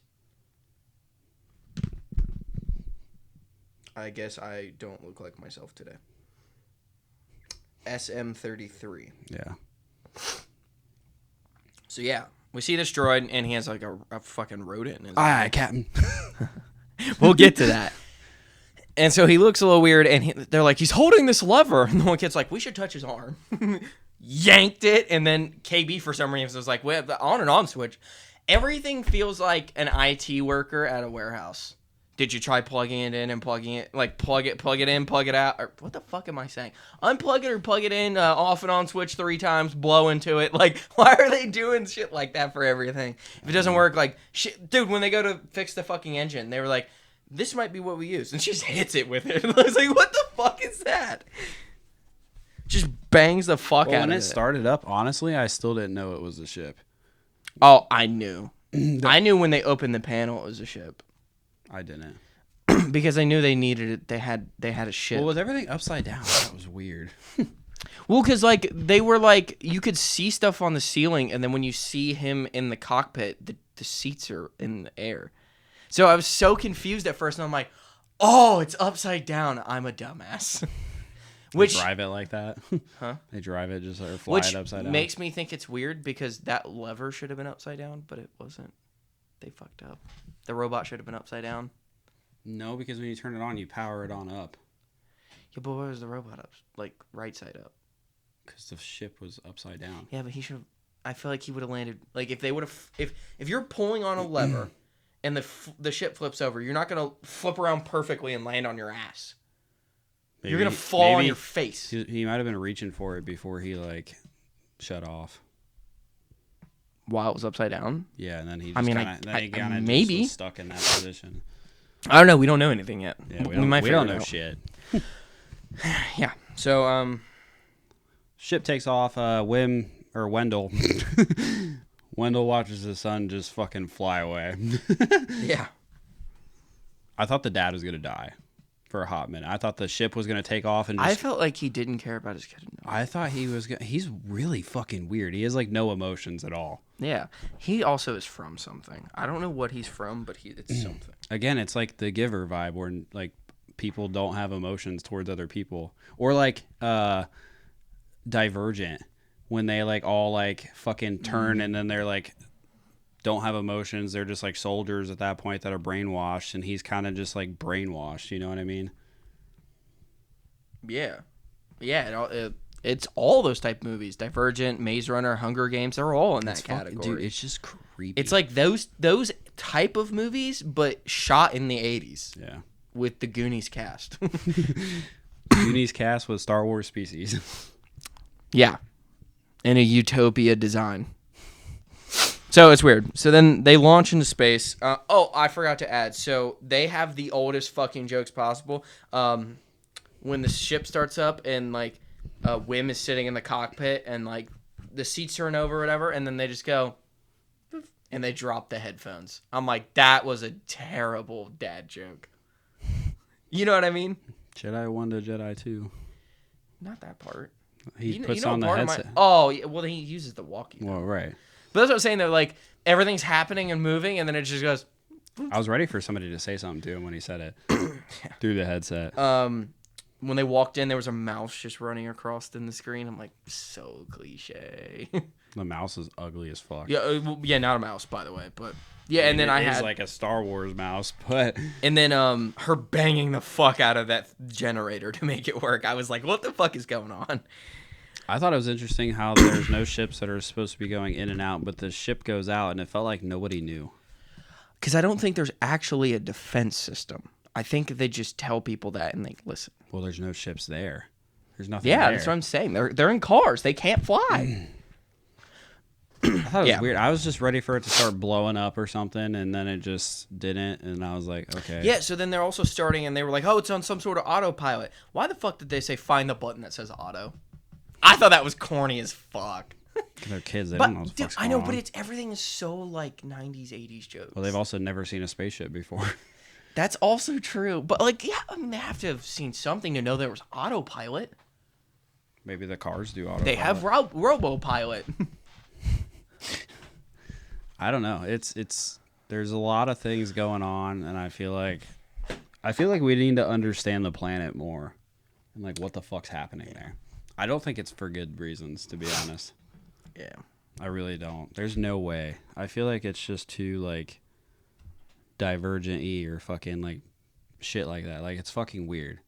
I guess I don't look like myself today. SM33. Yeah. So yeah, we see this droid, and he has like a fucking rodent in his Aye, Captain. We'll get to that. And so he looks a little weird, and they're like, he's holding this lever. And the one kid's like, we should touch his arm. Yanked it, and then KB for some reason was like, well, the on and on switch. Everything feels like an IT worker at a warehouse. Did you try plugging it in and plugging it, like plug it in, plug it out? Or what the fuck am I saying? Unplug it or plug it in, off and on switch 3 times, blow into it. Like, why are they doing shit like that for everything? If it doesn't work, like, shit, dude, when they go to fix the fucking engine, they were like, this might be what we use. And she just hits it with it. I was like, what the fuck is that? Just bangs the fuck out of it. When it started up, honestly, I still didn't know it was a ship. Oh, I knew. I knew when they opened the panel it was a ship. I didn't. Because I knew they needed it. They had a ship. Well, with everything upside down, that was weird. Well, because like they were like you could see stuff on the ceiling, and then when you see him in the cockpit, the seats are in the air. So I was so confused at first, and I'm like, "Oh, it's upside down." I'm a dumbass. Which they drive it like that? Huh? They drive it just or fly it upside down. Which makes me think it's weird because that lever should have been upside down, but it wasn't. They fucked up. The robot should have been upside down. No, because when you turn it on, you power it on up. Yeah, but why was the robot up? Like right side up? Because the ship was upside down. Yeah, but he should have. I feel like he would have landed. Like if they would have. If you're pulling on a lever, and the ship flips over, you're not gonna flip around perfectly and land on your ass. Maybe, you're gonna fall on your face. He might have been reaching for it before he like shut off. While it was upside down. Yeah, and then he just maybe was stuck in that position. I don't know. We don't know anything yet. Yeah, we don't know shit. Yeah. So ship takes off. Wendell. Wendell watches his son just fucking fly away. Yeah. I thought the dad was gonna die for a hot minute. I thought the ship was gonna take off and just... I felt like he didn't care about his kid enough. I thought he was gonna... He's really fucking weird. He has like no emotions at all. Yeah. He also is from something. I don't know what he's from, but it's something. Again, it's like the Giver vibe where like people don't have emotions towards other people. Or like Divergent when they like all like fucking turn and then they're like don't have emotions. They're just like soldiers at that point that are brainwashed, and he's kind of just like brainwashed. You know what I mean? Yeah. Yeah. It's all those type of movies. Divergent, Maze Runner, Hunger Games. They're all in that category. Dude, it's just creepy. It's like those type of movies, but shot in the 80s. Yeah. With the Goonies cast. Goonies cast with Star Wars species. Yeah. And a utopia design. So it's weird. So then they launch into space. I forgot to add. So they have the oldest fucking jokes possible. When the ship starts up and like Wim is sitting in the cockpit and like the seats turn over or whatever, and then they just go and they drop the headphones. I'm like, that was a terrible dad joke. You know what I mean? Jedi 1 to Jedi 2. Not that part. He puts on the headset. Well, he uses the walkie. Well, right. But that's what I'm saying. That like everything's happening and moving, and then it just goes. I was ready for somebody to say something to him when he said it through the headset. When they walked in, there was a mouse just running across in the screen. I'm like, so cliche. The mouse is ugly as fuck. Yeah, not a mouse, by the way, but yeah. And then I had like a Star Wars mouse, but and then her banging the fuck out of that generator to make it work. I was like, what the fuck is going on? I thought it was interesting how there's no ships that are supposed to be going in and out, but the ship goes out, and it felt like nobody knew. Because I don't think there's actually a defense system. I think they just tell people that and they listen. Well, there's no ships there. There's nothing there. Yeah, that's what I'm saying. They're in cars. They can't fly. I thought it was weird. I was just ready for it to start blowing up or something, and then it just didn't, and I was like, okay. Yeah, so then they're also starting, and they were like, oh, it's on some sort of autopilot. Why the fuck did they say find the button that says auto? I thought that was corny as fuck. They're kids. They don't know what the fuck's going on. But everything is so like 90s, 80s jokes. Well, they've also never seen a spaceship before. That's also true. But like, yeah, I mean, they have to have seen something to know there was autopilot. Maybe the cars do autopilot. They have RoboPilot. I don't know. It's there's a lot of things going on, and I feel like we need to understand the planet more and like what the fuck's happening there. I don't think it's for good reasons, to be honest. Yeah. I really don't. There's no way. I feel like it's just too like Divergent-y or fucking like shit like that. Like it's fucking weird.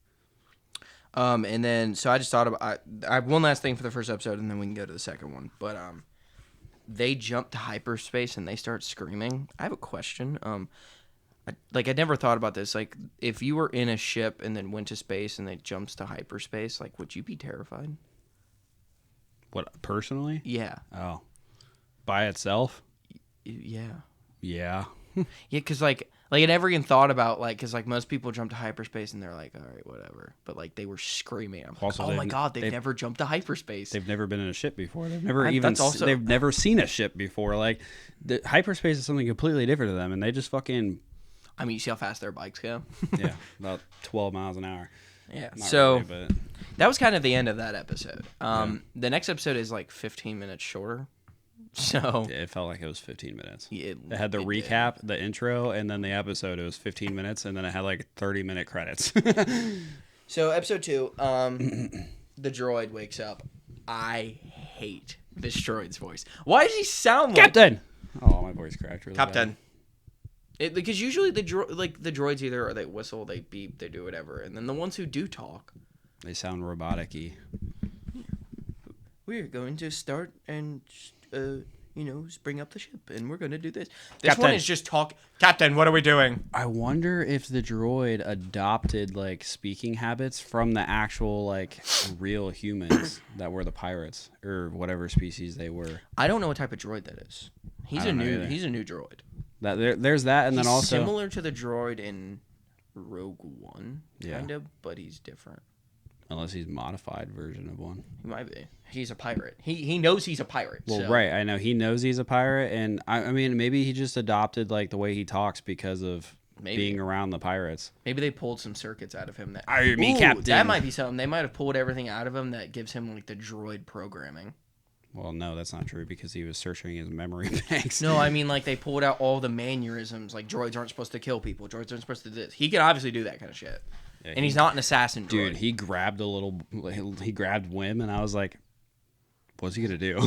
And then so I just thought about I have one last thing for the first episode, and then we can go to the second one. But they jump to hyperspace and they start screaming. I have a question. I never thought about this. Like, if you were in a ship and then went to space and it jumps to hyperspace, like, would you be terrified? What, personally? Yeah. Oh, by itself? Yeah. Yeah. Yeah, because like I never even thought about like because like most people jump to hyperspace and they're like, all right, whatever. But like they were screaming. I'm like, oh my god, they've never jumped to hyperspace. They've never been in a ship before. They've never they've never seen a ship before. Like the hyperspace is something completely different to them, and they just fucking. I mean, you see how fast their bikes go? Yeah, about 12 miles an hour. Yeah. Not so really, but... that was kind of the end of that episode. The next episode is like 15 minutes shorter. So yeah, it felt like it was 15 minutes. It had the recap, the intro, and then the episode. It was 15 minutes, and then it had like 30-minute credits. So episode 2, the droid wakes up. I hate this droid's voice. Why does he sound like Captain? Oh, my voice cracked really Captain. Because usually the droids either they whistle, they beep, they do whatever, and then the ones who do talk, they sound robotic-y. We're going to start and bring up the ship, and we're going to do this. This Captain. one is just talk. Captain, what are we doing? I wonder if the droid adopted like speaking habits from the actual like real humans that were the pirates or whatever species they were. I don't know what type of droid that is. He's a new droid. There's that, and he's then also similar to the droid in Rogue One, kind of, but he's different. Unless he's a modified version of one. He might be. He's a pirate. He knows he's a pirate. Well, so. Right. I know. He knows he's a pirate. And, I mean, maybe he just adopted, like, the way he talks because of being around the pirates. Maybe they pulled some circuits out of him. Captain. That might be something. They might have pulled everything out of him that gives him, like, the droid programming. Well, no, that's not true because he was searching his memory banks. No, I mean, like, they pulled out all the mannerisms. Like, droids aren't supposed to kill people. Droids aren't supposed to do this. He can obviously do that kind of shit. Yeah, and he's not an assassin droid. Dude, he grabbed Wim, and I was like, what's he going to do?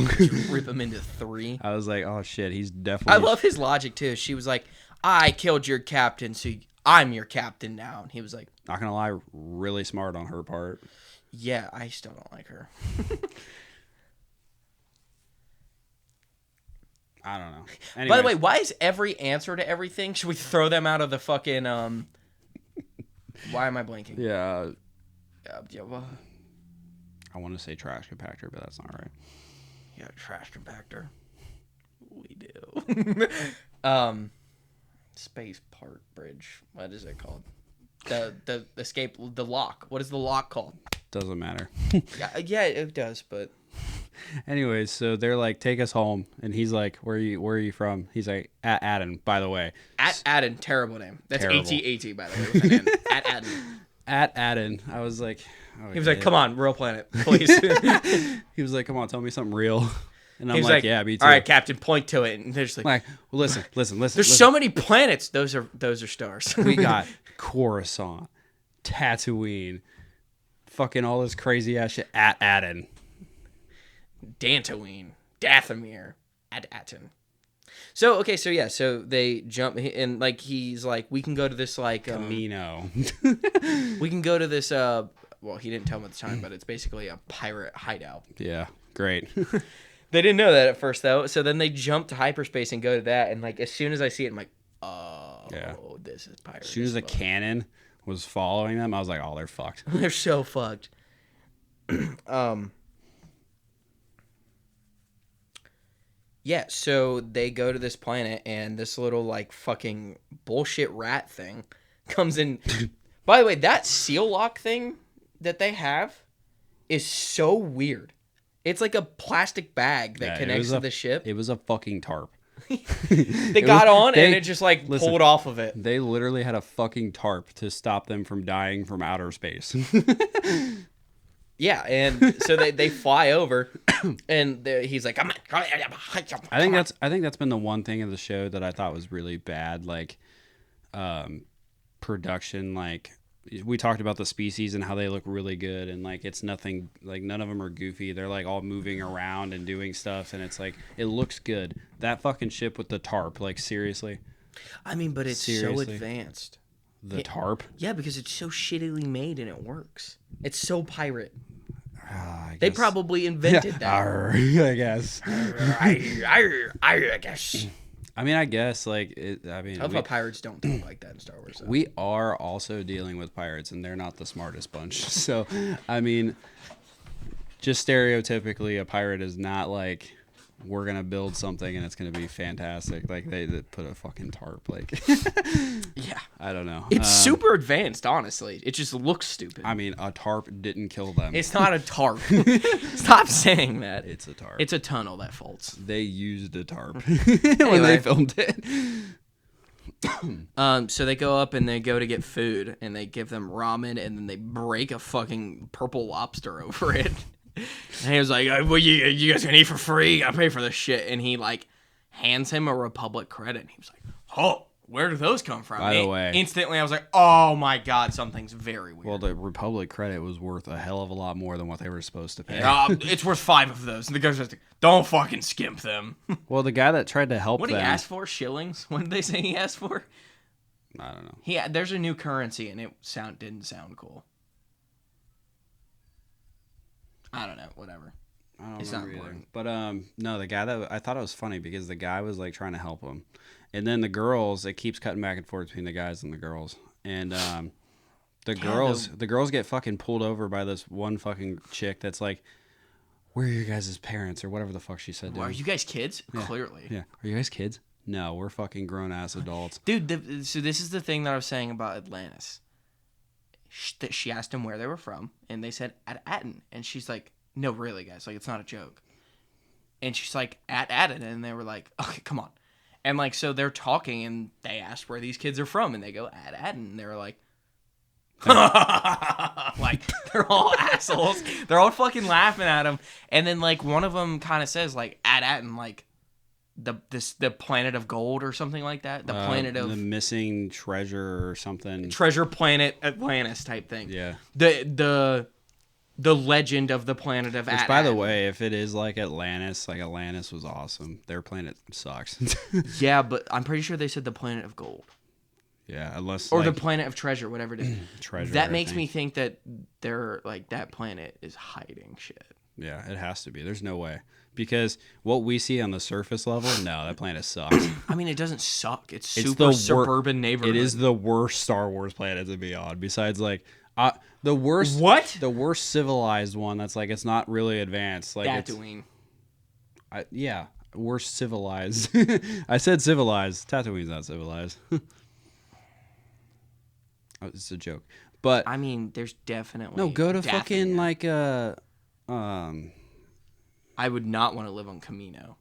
Rip him into 3. I was like, oh, shit, he's definitely... I love his logic, too. She was like, I killed your captain, so I'm your captain now. And he was like... Not going to lie, really smart on her part. Yeah, I still don't like her. I don't know. Anyways. By the way, why is every answer to everything? Should we throw them out of the fucking Why am I blanking? Yeah. Well, I want to say trash compactor, but that's not right. Yeah, trash compactor. We do. Space part bridge. What is it called? The escape, the lock. What is the lock called? Doesn't matter. yeah, it does, but anyways, so they're like, take us home, and he's like, where are you from? He's like, at Aden, by the way. At Aden, terrible name. That's AT by the way. At Aden. At Aden. I was like, he was like, come on, real planet, please. He was like, come on, tell me something real. And I'm like, yeah, me too. All right, Captain, point to it. And they're just like, well, listen. There's so many planets. Those are stars. We got Coruscant, Tatooine, fucking all this crazy ass shit at Aden. Dantooine, Dathomir, at Aten. So they jump and like he's like, we can go to this like Camino. We can go to this well, he didn't tell him at the time, but it's basically a pirate hideout. Yeah, great. They didn't know that at first though. So then they jump to hyperspace and go to that, and like as soon as I see it, I'm like, oh, yeah. This is pirate. As soon as the cannon was following them, I was like, oh, they're fucked. They're so fucked. Yeah, so they go to this planet, and this little, like, fucking bullshit rat thing comes in. By the way, that seal lock thing that they have is so weird. It's like a plastic bag that connects to the ship. It was a fucking tarp. They got on, and it just, like, pulled off of it. They literally had a fucking tarp to stop them from dying from outer space. Yeah, and so they fly over, and he's like, "Come on!" I think that's been the one thing of the show that I thought was really bad, like production. Like we talked about the species and how they look really good, and like it's nothing, like none of them are goofy. They're like all moving around and doing stuff, and it's like it looks good. That fucking ship with the tarp, like seriously. I mean, but it's so advanced. The tarp? Yeah, because it's so shittily made and it works. It's so pirate. They probably invented that. I guess. I guess. I mean, I guess, like, I love how pirates don't talk like that in Star Wars. Though. We are also dealing with pirates, and they're not the smartest bunch. So, I mean, just stereotypically, a pirate is not like, we're going to build something and it's going to be fantastic. Like, they put a fucking tarp, like. Yeah. I don't know. It's super advanced, honestly. It just looks stupid. I mean, a tarp didn't kill them. It's not a tarp. Stop saying that. It's a tarp. It's a tunnel that folds. They used a tarp when they filmed it. So they go up and they go to get food, and they give them ramen, and then they break a fucking purple lobster over it. And he was like, "What you guys gonna eat for free? I pay for this shit." And he like hands him a Republic credit. And he was like, "Oh, where do those come from?" By the way, instantly I was like, "Oh my god, something's very weird." Well, the Republic credit was worth a hell of a lot more than what they were supposed to pay. It's worth 5 of those. And the guy's like, "Don't fucking skimp them." Well, the guy that tried to help what them. What did he ask for? Shillings? What did they say he asked for? I don't know. There's a new currency, and it didn't sound cool. I don't know. Whatever. It's not important. But no, the guy I thought it was funny because the guy was like trying to help him, and then the girls, it keeps cutting back and forth between the guys and the girls, and the girls get fucking pulled over by this one fucking chick that's like, "Where are your guys' parents?" or whatever the fuck she said. Well, are you guys kids? Yeah. Clearly. Yeah. Are you guys kids? No, we're fucking grown ass adults. Dude, so this is the thing that I was saying about Atlantis. She asked him where they were from, and they said at Aten, and she's like, "No, really, guys, like it's not a joke." And she's like, "At Aten," and they were like, "Okay, come on." And like, so they're talking, and they asked where these kids are from, and they go at Aten, and they were like, like they're all assholes. They're all fucking laughing at him, and then like one of them kind of says like at Aten, like the planet of gold or something like that. The planet of the missing treasure or something. Treasure planet Atlantis type thing. Yeah. The legend of the planet of Atlantis. Which, by the way, if it is like Atlantis was awesome. Their planet sucks. Yeah, but I'm pretty sure they said the planet of gold. Yeah, unless or the planet of treasure, whatever it is. Treasure. That makes me think that they're like that planet is hiding shit. Yeah, it has to be. There's no way. Because what we see on the surface level, no, that planet sucks. I mean, it doesn't suck. It's super suburban neighborhood. It is the worst Star Wars planet to be on. Besides, like, the worst... What? The worst civilized one that's, like, it's not really advanced. Like, Tatooine. Yeah, worst civilized. I said civilized. Tatooine's not civilized. It's a joke. But... I mean, there's definitely... No, go to fucking, like, I would not want to live on Camino.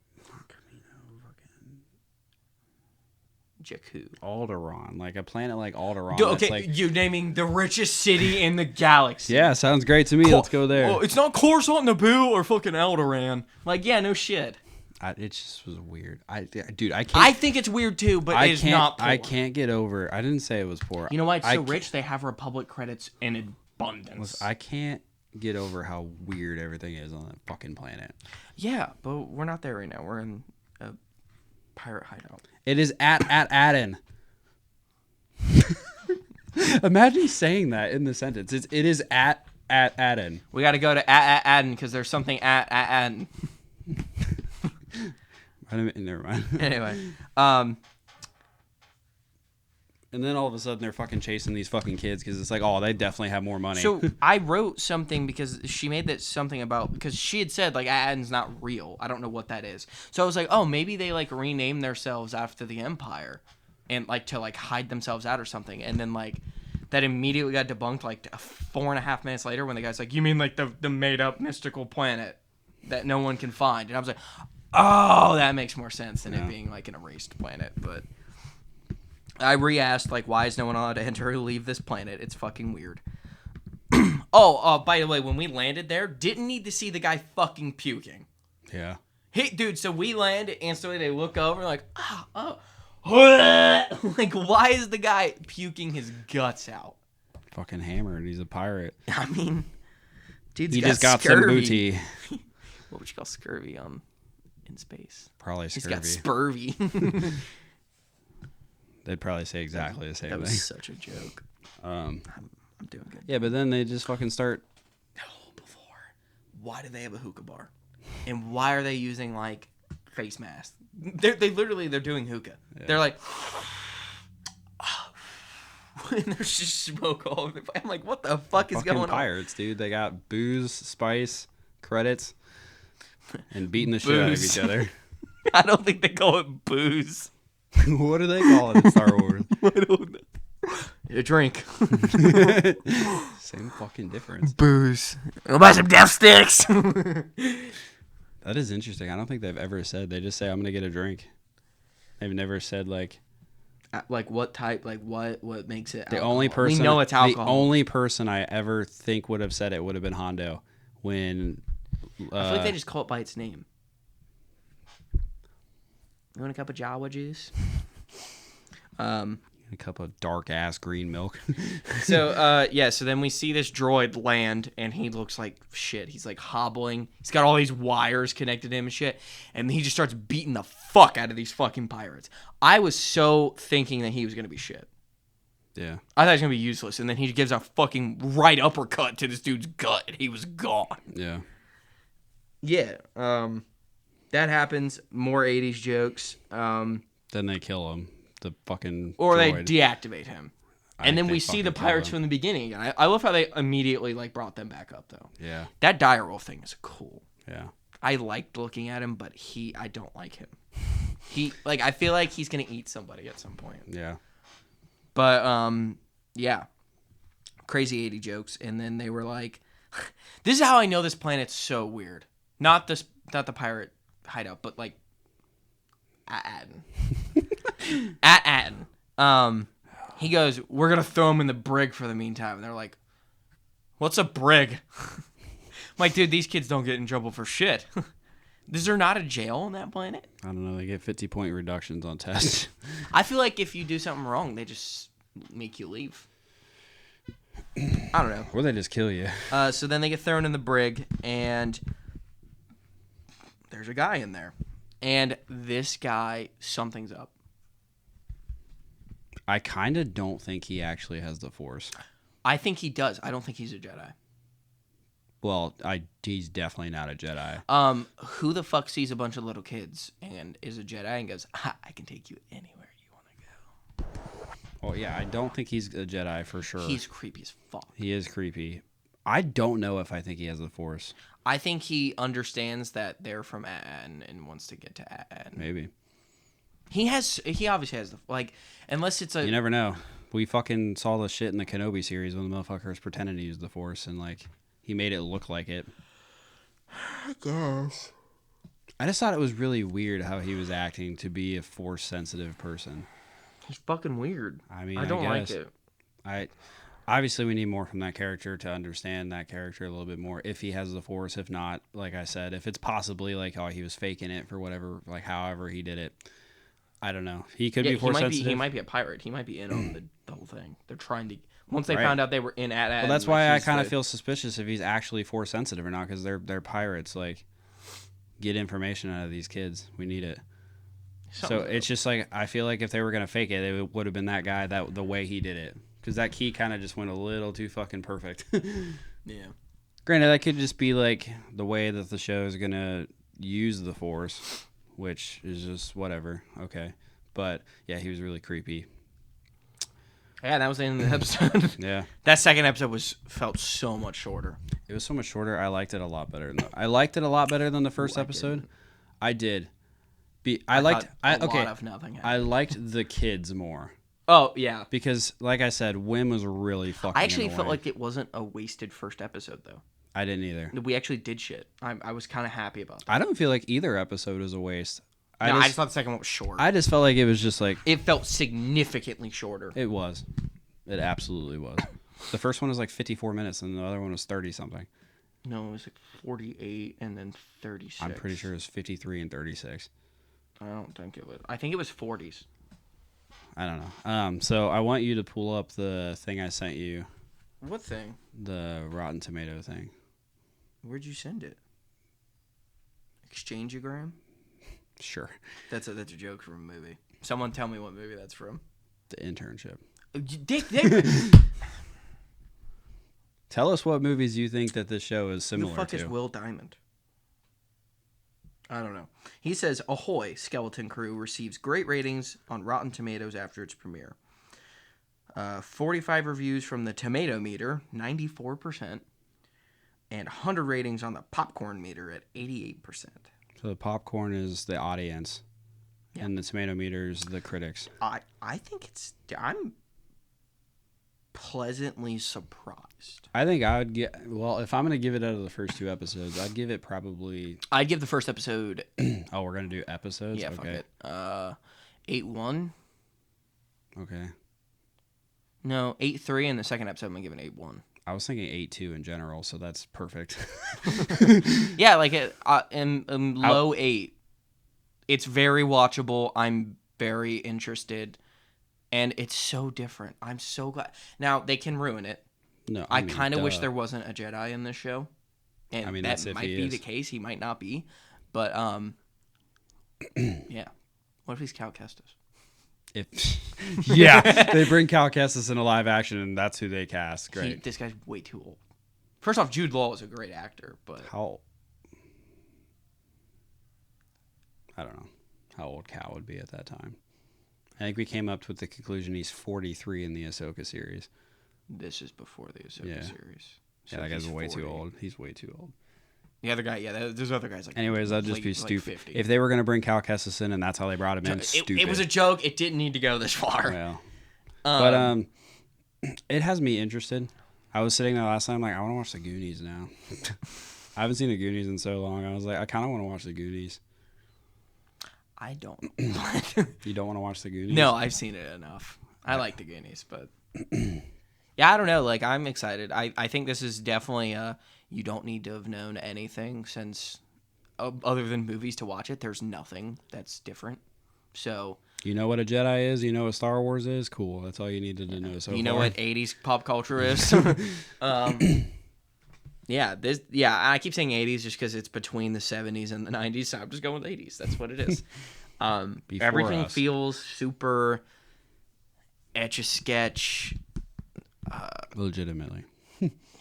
Jakku. Alderaan. Like a planet like Alderaan. Okay, like... you're naming the richest city in the galaxy. Yeah, sounds great to me. Let's go there. Well, it's not Coruscant, Naboo, or fucking Alderaan. Like, yeah, no shit. It just was weird. Dude, I can't... I think it's weird too, but it's not poor. I can't get over... I didn't say it was poor. You know why it's so rich? They have Republic credits in abundance. I can't get over how weird everything is on that fucking planet. Yeah, but we're not there right now. We're in a pirate hideout. It is at Aden. Imagine saying that in the sentence. It is at Aden. We got to go to Aden because there's something at Aden. Never mind. Anyway, and then all of a sudden they're fucking chasing these fucking kids because it's like, oh, they definitely have more money. So I wrote something because she made that something about, because she had said like Aden's not real. I don't know what that is. So I was like, oh, maybe they like renamed themselves after the Empire and like to like hide themselves out or something. And then like that immediately got debunked like 4.5 minutes later when the guy's like, you mean like the made up mystical planet that no one can find? And I was like, oh, that makes more sense than it being like an erased planet. But I re-asked, like, why is no one allowed to enter or leave this planet? It's fucking weird. By the way, when we landed there, didn't need to see the guy fucking puking. Yeah. Hey, dude, so we land, instantly they look over, like, like, why is the guy puking his guts out? Fucking hammered. He's a pirate. I mean, dude's he got just got scurvy. some booty. What would you call scurvy in space? Probably scurvy. He's got spurvy. They'd probably say exactly the same thing. That was such a joke. I'm doing good. Yeah, but then they just fucking start... No, before. Why do they have a hookah bar? And why are they using, like, face masks? They're doing hookah. Yeah. They're like... and there's just smoke all over the place. I'm like, what the fuck is going on? Pirates, dude. They got booze, spice, credits, and beating the shit out of each other. I don't think they call it booze. What do they call it in Star Wars? I don't know. A drink. Same fucking difference. Booze. I'll buy some death sticks. That is interesting. I don't think they've ever said. They just say, I'm going to get a drink. They've never said, like what type, like what makes it the alcohol? Only person, we know it's alcohol. The only person I ever think would have said it would have been Hondo when... I feel like they just call it by its name. You want a cup of Jawa juice? A cup of dark ass green milk. So then we see this droid land, and he looks like shit. He's like hobbling. He's got all these wires connected to him and shit, and he just starts beating the fuck out of these fucking pirates. I was so thinking that he was gonna be shit. Yeah. I thought he was gonna be useless, and then he gives a fucking right uppercut to this dude's gut, and he was gone. Yeah. Yeah. That happens. More 80s jokes. Then they kill him. The fucking or droid. they deactivate him. And then we see the pirates from the beginning again. I love how they immediately like brought them back up though. Yeah. That direwolf thing is cool. Yeah. I liked looking at him, but I don't like him. I feel like he's gonna eat somebody at some point. Yeah. But yeah. Crazy 80 jokes. And then they were like, this is how I know this planet's so weird. Not the pirate hideout, but like at Aden. He goes, we're gonna throw him in the brig for the meantime. And they're like, what's a brig? I'm like, dude, these kids don't get in trouble for shit. Is there not a jail on that planet? I don't know. They get 50-point reductions on tests. I feel like if you do something wrong, they just make you leave. I don't know. Or they just kill you. So then they get thrown in the brig, and there's a guy in there. And this guy, something's up. I kind of don't think he actually has the Force. I think he does. I don't think he's a Jedi. Well, he's definitely not a Jedi. Who the fuck sees a bunch of little kids and is a Jedi and goes, I can take you anywhere you want to go? Well, yeah, I don't think he's a Jedi for sure. He's creepy as fuck. He is creepy. I don't know if I think he has the Force. I think he understands that they're from A'an and wants to get to A'an. Maybe. He obviously has unless it's a... You never know. We fucking saw the shit in the Kenobi series when the motherfucker was pretending to use the Force and he made it look like it. I guess. I just thought it was really weird how he was acting to be a Force sensitive person. He's fucking weird. I mean, I don't like it. Obviously we need more from that character to understand that character a little bit more. If he has the Force, if not, like I said, if it's possibly he was faking it for whatever, however he did it. I don't know. He could be Force sensitive. He might be a pirate. He might be in on the whole thing. They're trying to... Once they found out they were in A'an... Well, that's why I kind of feel suspicious if he's actually Force sensitive or not, because they're pirates. Get information out of these kids. We need it. So it's just I feel like if they were going to fake it, it would have been that guy, the way he did it. Because that key kind of just went a little too fucking perfect. Yeah. Granted, that could just be the way that the show is going to use the Force, which is just whatever. Okay. But yeah, he was really creepy. Yeah, that was the end of the episode. Yeah. That second episode felt so much shorter. It was so much shorter. I liked it a lot better. I liked it a lot better than the first episode. I did. I liked the kids more. Oh, yeah. Because, like I said, Wim was really fucking I actually annoying. felt like it wasn't a wasted first episode, though. I didn't either. We actually did shit. I was kind of happy about that. I don't feel like either episode was a waste. I just thought the second one was short. I just felt like it was just It felt significantly shorter. It was. It absolutely was. The first one was 54 minutes, and the other one was 30-something. No, it was 48 and then 36. I'm pretty sure it was 53 and 36. I don't think it was. I think it was 40s. I don't know. So I want you to pull up the thing I sent you. What thing? The Rotten Tomato thing. Where'd you send it? Exchangeogram? Sure. That's a joke from a movie. Someone tell me what movie that's from. The Internship. Dick. Tell us what movies you think that this show is similar to. Who the fuck is Will Diamond? I don't know. He says, "Ahoy, Skeleton Crew" receives great ratings on Rotten Tomatoes after its premiere. 45 reviews from the Tomato Meter, 94%, and 100 ratings on the Popcorn Meter at 88%. So the popcorn is the audience, and the Tomato Meter is the critics. I think I'm pleasantly surprised. I think I would if I'm going to give it out of the first two episodes, I'd give it probably... I'd give the first episode... Oh, we're going to do episodes? Yeah, okay. Fuck it. 8-1. Okay. No, 8-3, and the second episode I'm giving 8-1. I was thinking 8-2 in general, so that's perfect. Yeah, in low 8. It's very watchable. I'm very interested. And it's so different. I'm so glad. Now, they can ruin it. No, I kind of wish there wasn't a Jedi in this show. And that might be the case. He might not be. But, yeah. What if he's Cal Kestis? They bring Cal Kestis in a live action, and that's who they cast. Great. This guy's way too old. First off, Jude Law is a great actor, but... I don't know how old Cal would be at that time. I think we came up with the conclusion he's 43 in the Ahsoka series. This is before the Ahsoka series. So that guy's way too old. He's way too old. The other guy, there's other guys Anyways, that'd just be stupid. If they were going to bring Cal Kestis in and that's how they brought him in, stupid. It was a joke. It didn't need to go this far. Well, but it has me interested. I was sitting there last time I want to watch the Goonies now. I haven't seen the Goonies in so long. I was like, I kind of want to watch the Goonies. I don't. You don't want to watch the Goonies? No, I've seen it enough. I like the Goonies, but yeah, I don't know. I'm excited. I think this is definitely you don't need to have known anything since other than movies to watch it. There's nothing that's different. So you know what a Jedi is. You know what Star Wars is. Cool. That's all you needed to know. So you know what 80s pop culture is. Yeah, I keep saying 80s just because it's between the 70s and the 90s, so I'm just going with 80s. That's what it is. Everything feels super Etch-a-Sketch. Legitimately.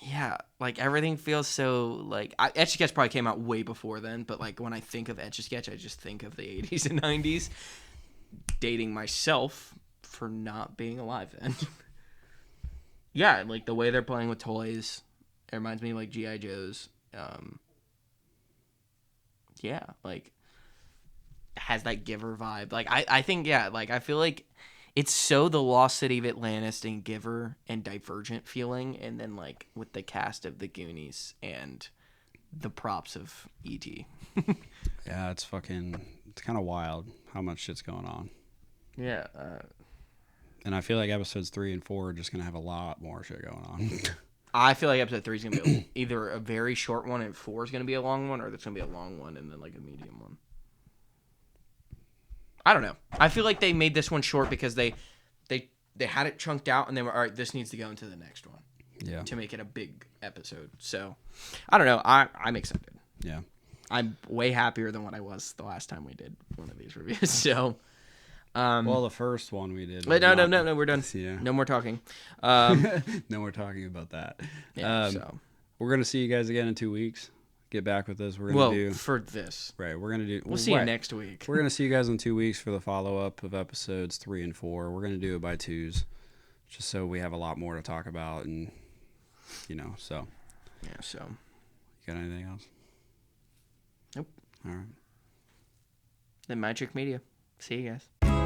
yeah, like everything feels so like Etch a Sketch probably came out way before then, but like when I think of Etch a Sketch, I just think of the 80s and 90s. Dating myself for not being alive then. Yeah, like the way they're playing with toys, it reminds me of like G.I. Joes. Yeah, like has that Giver vibe. Like I think yeah, like I feel like it's so the Lost City of Atlantis and Giver and Divergent feeling, and then like with the cast of the Goonies and the props of E.T. Yeah, it's kind of wild how much shit's going on. Yeah. And I feel like episodes 3 and 4 are just going to have a lot more shit going on. I feel like episode 3 is going to be either a very short one and 4 is going to be a long one, or there's going to be a long one and then like a medium one. I don't know. I feel like they made this one short because they had it chunked out and they were, all right, this needs to go into the next one. Yeah. To make it a big episode. So, I don't know. I'm excited. Yeah. I'm way happier than what I was the last time we did one of these reviews. So, well, the first one we did. Wait, no, we're done. Yeah. No more talking. No more talking about that. Yeah, so we're gonna see you guys again in 2 weeks. Get back with us. We're gonna do for this. Right. We're gonna do. We'll see you next week. We're gonna see you guys in 2 weeks for the follow up of episodes 3 and 4. We're gonna do it by twos, just so we have a lot more to talk about, and so. Yeah. So. You got anything else? Nope. All right. The Magic Media. See you guys.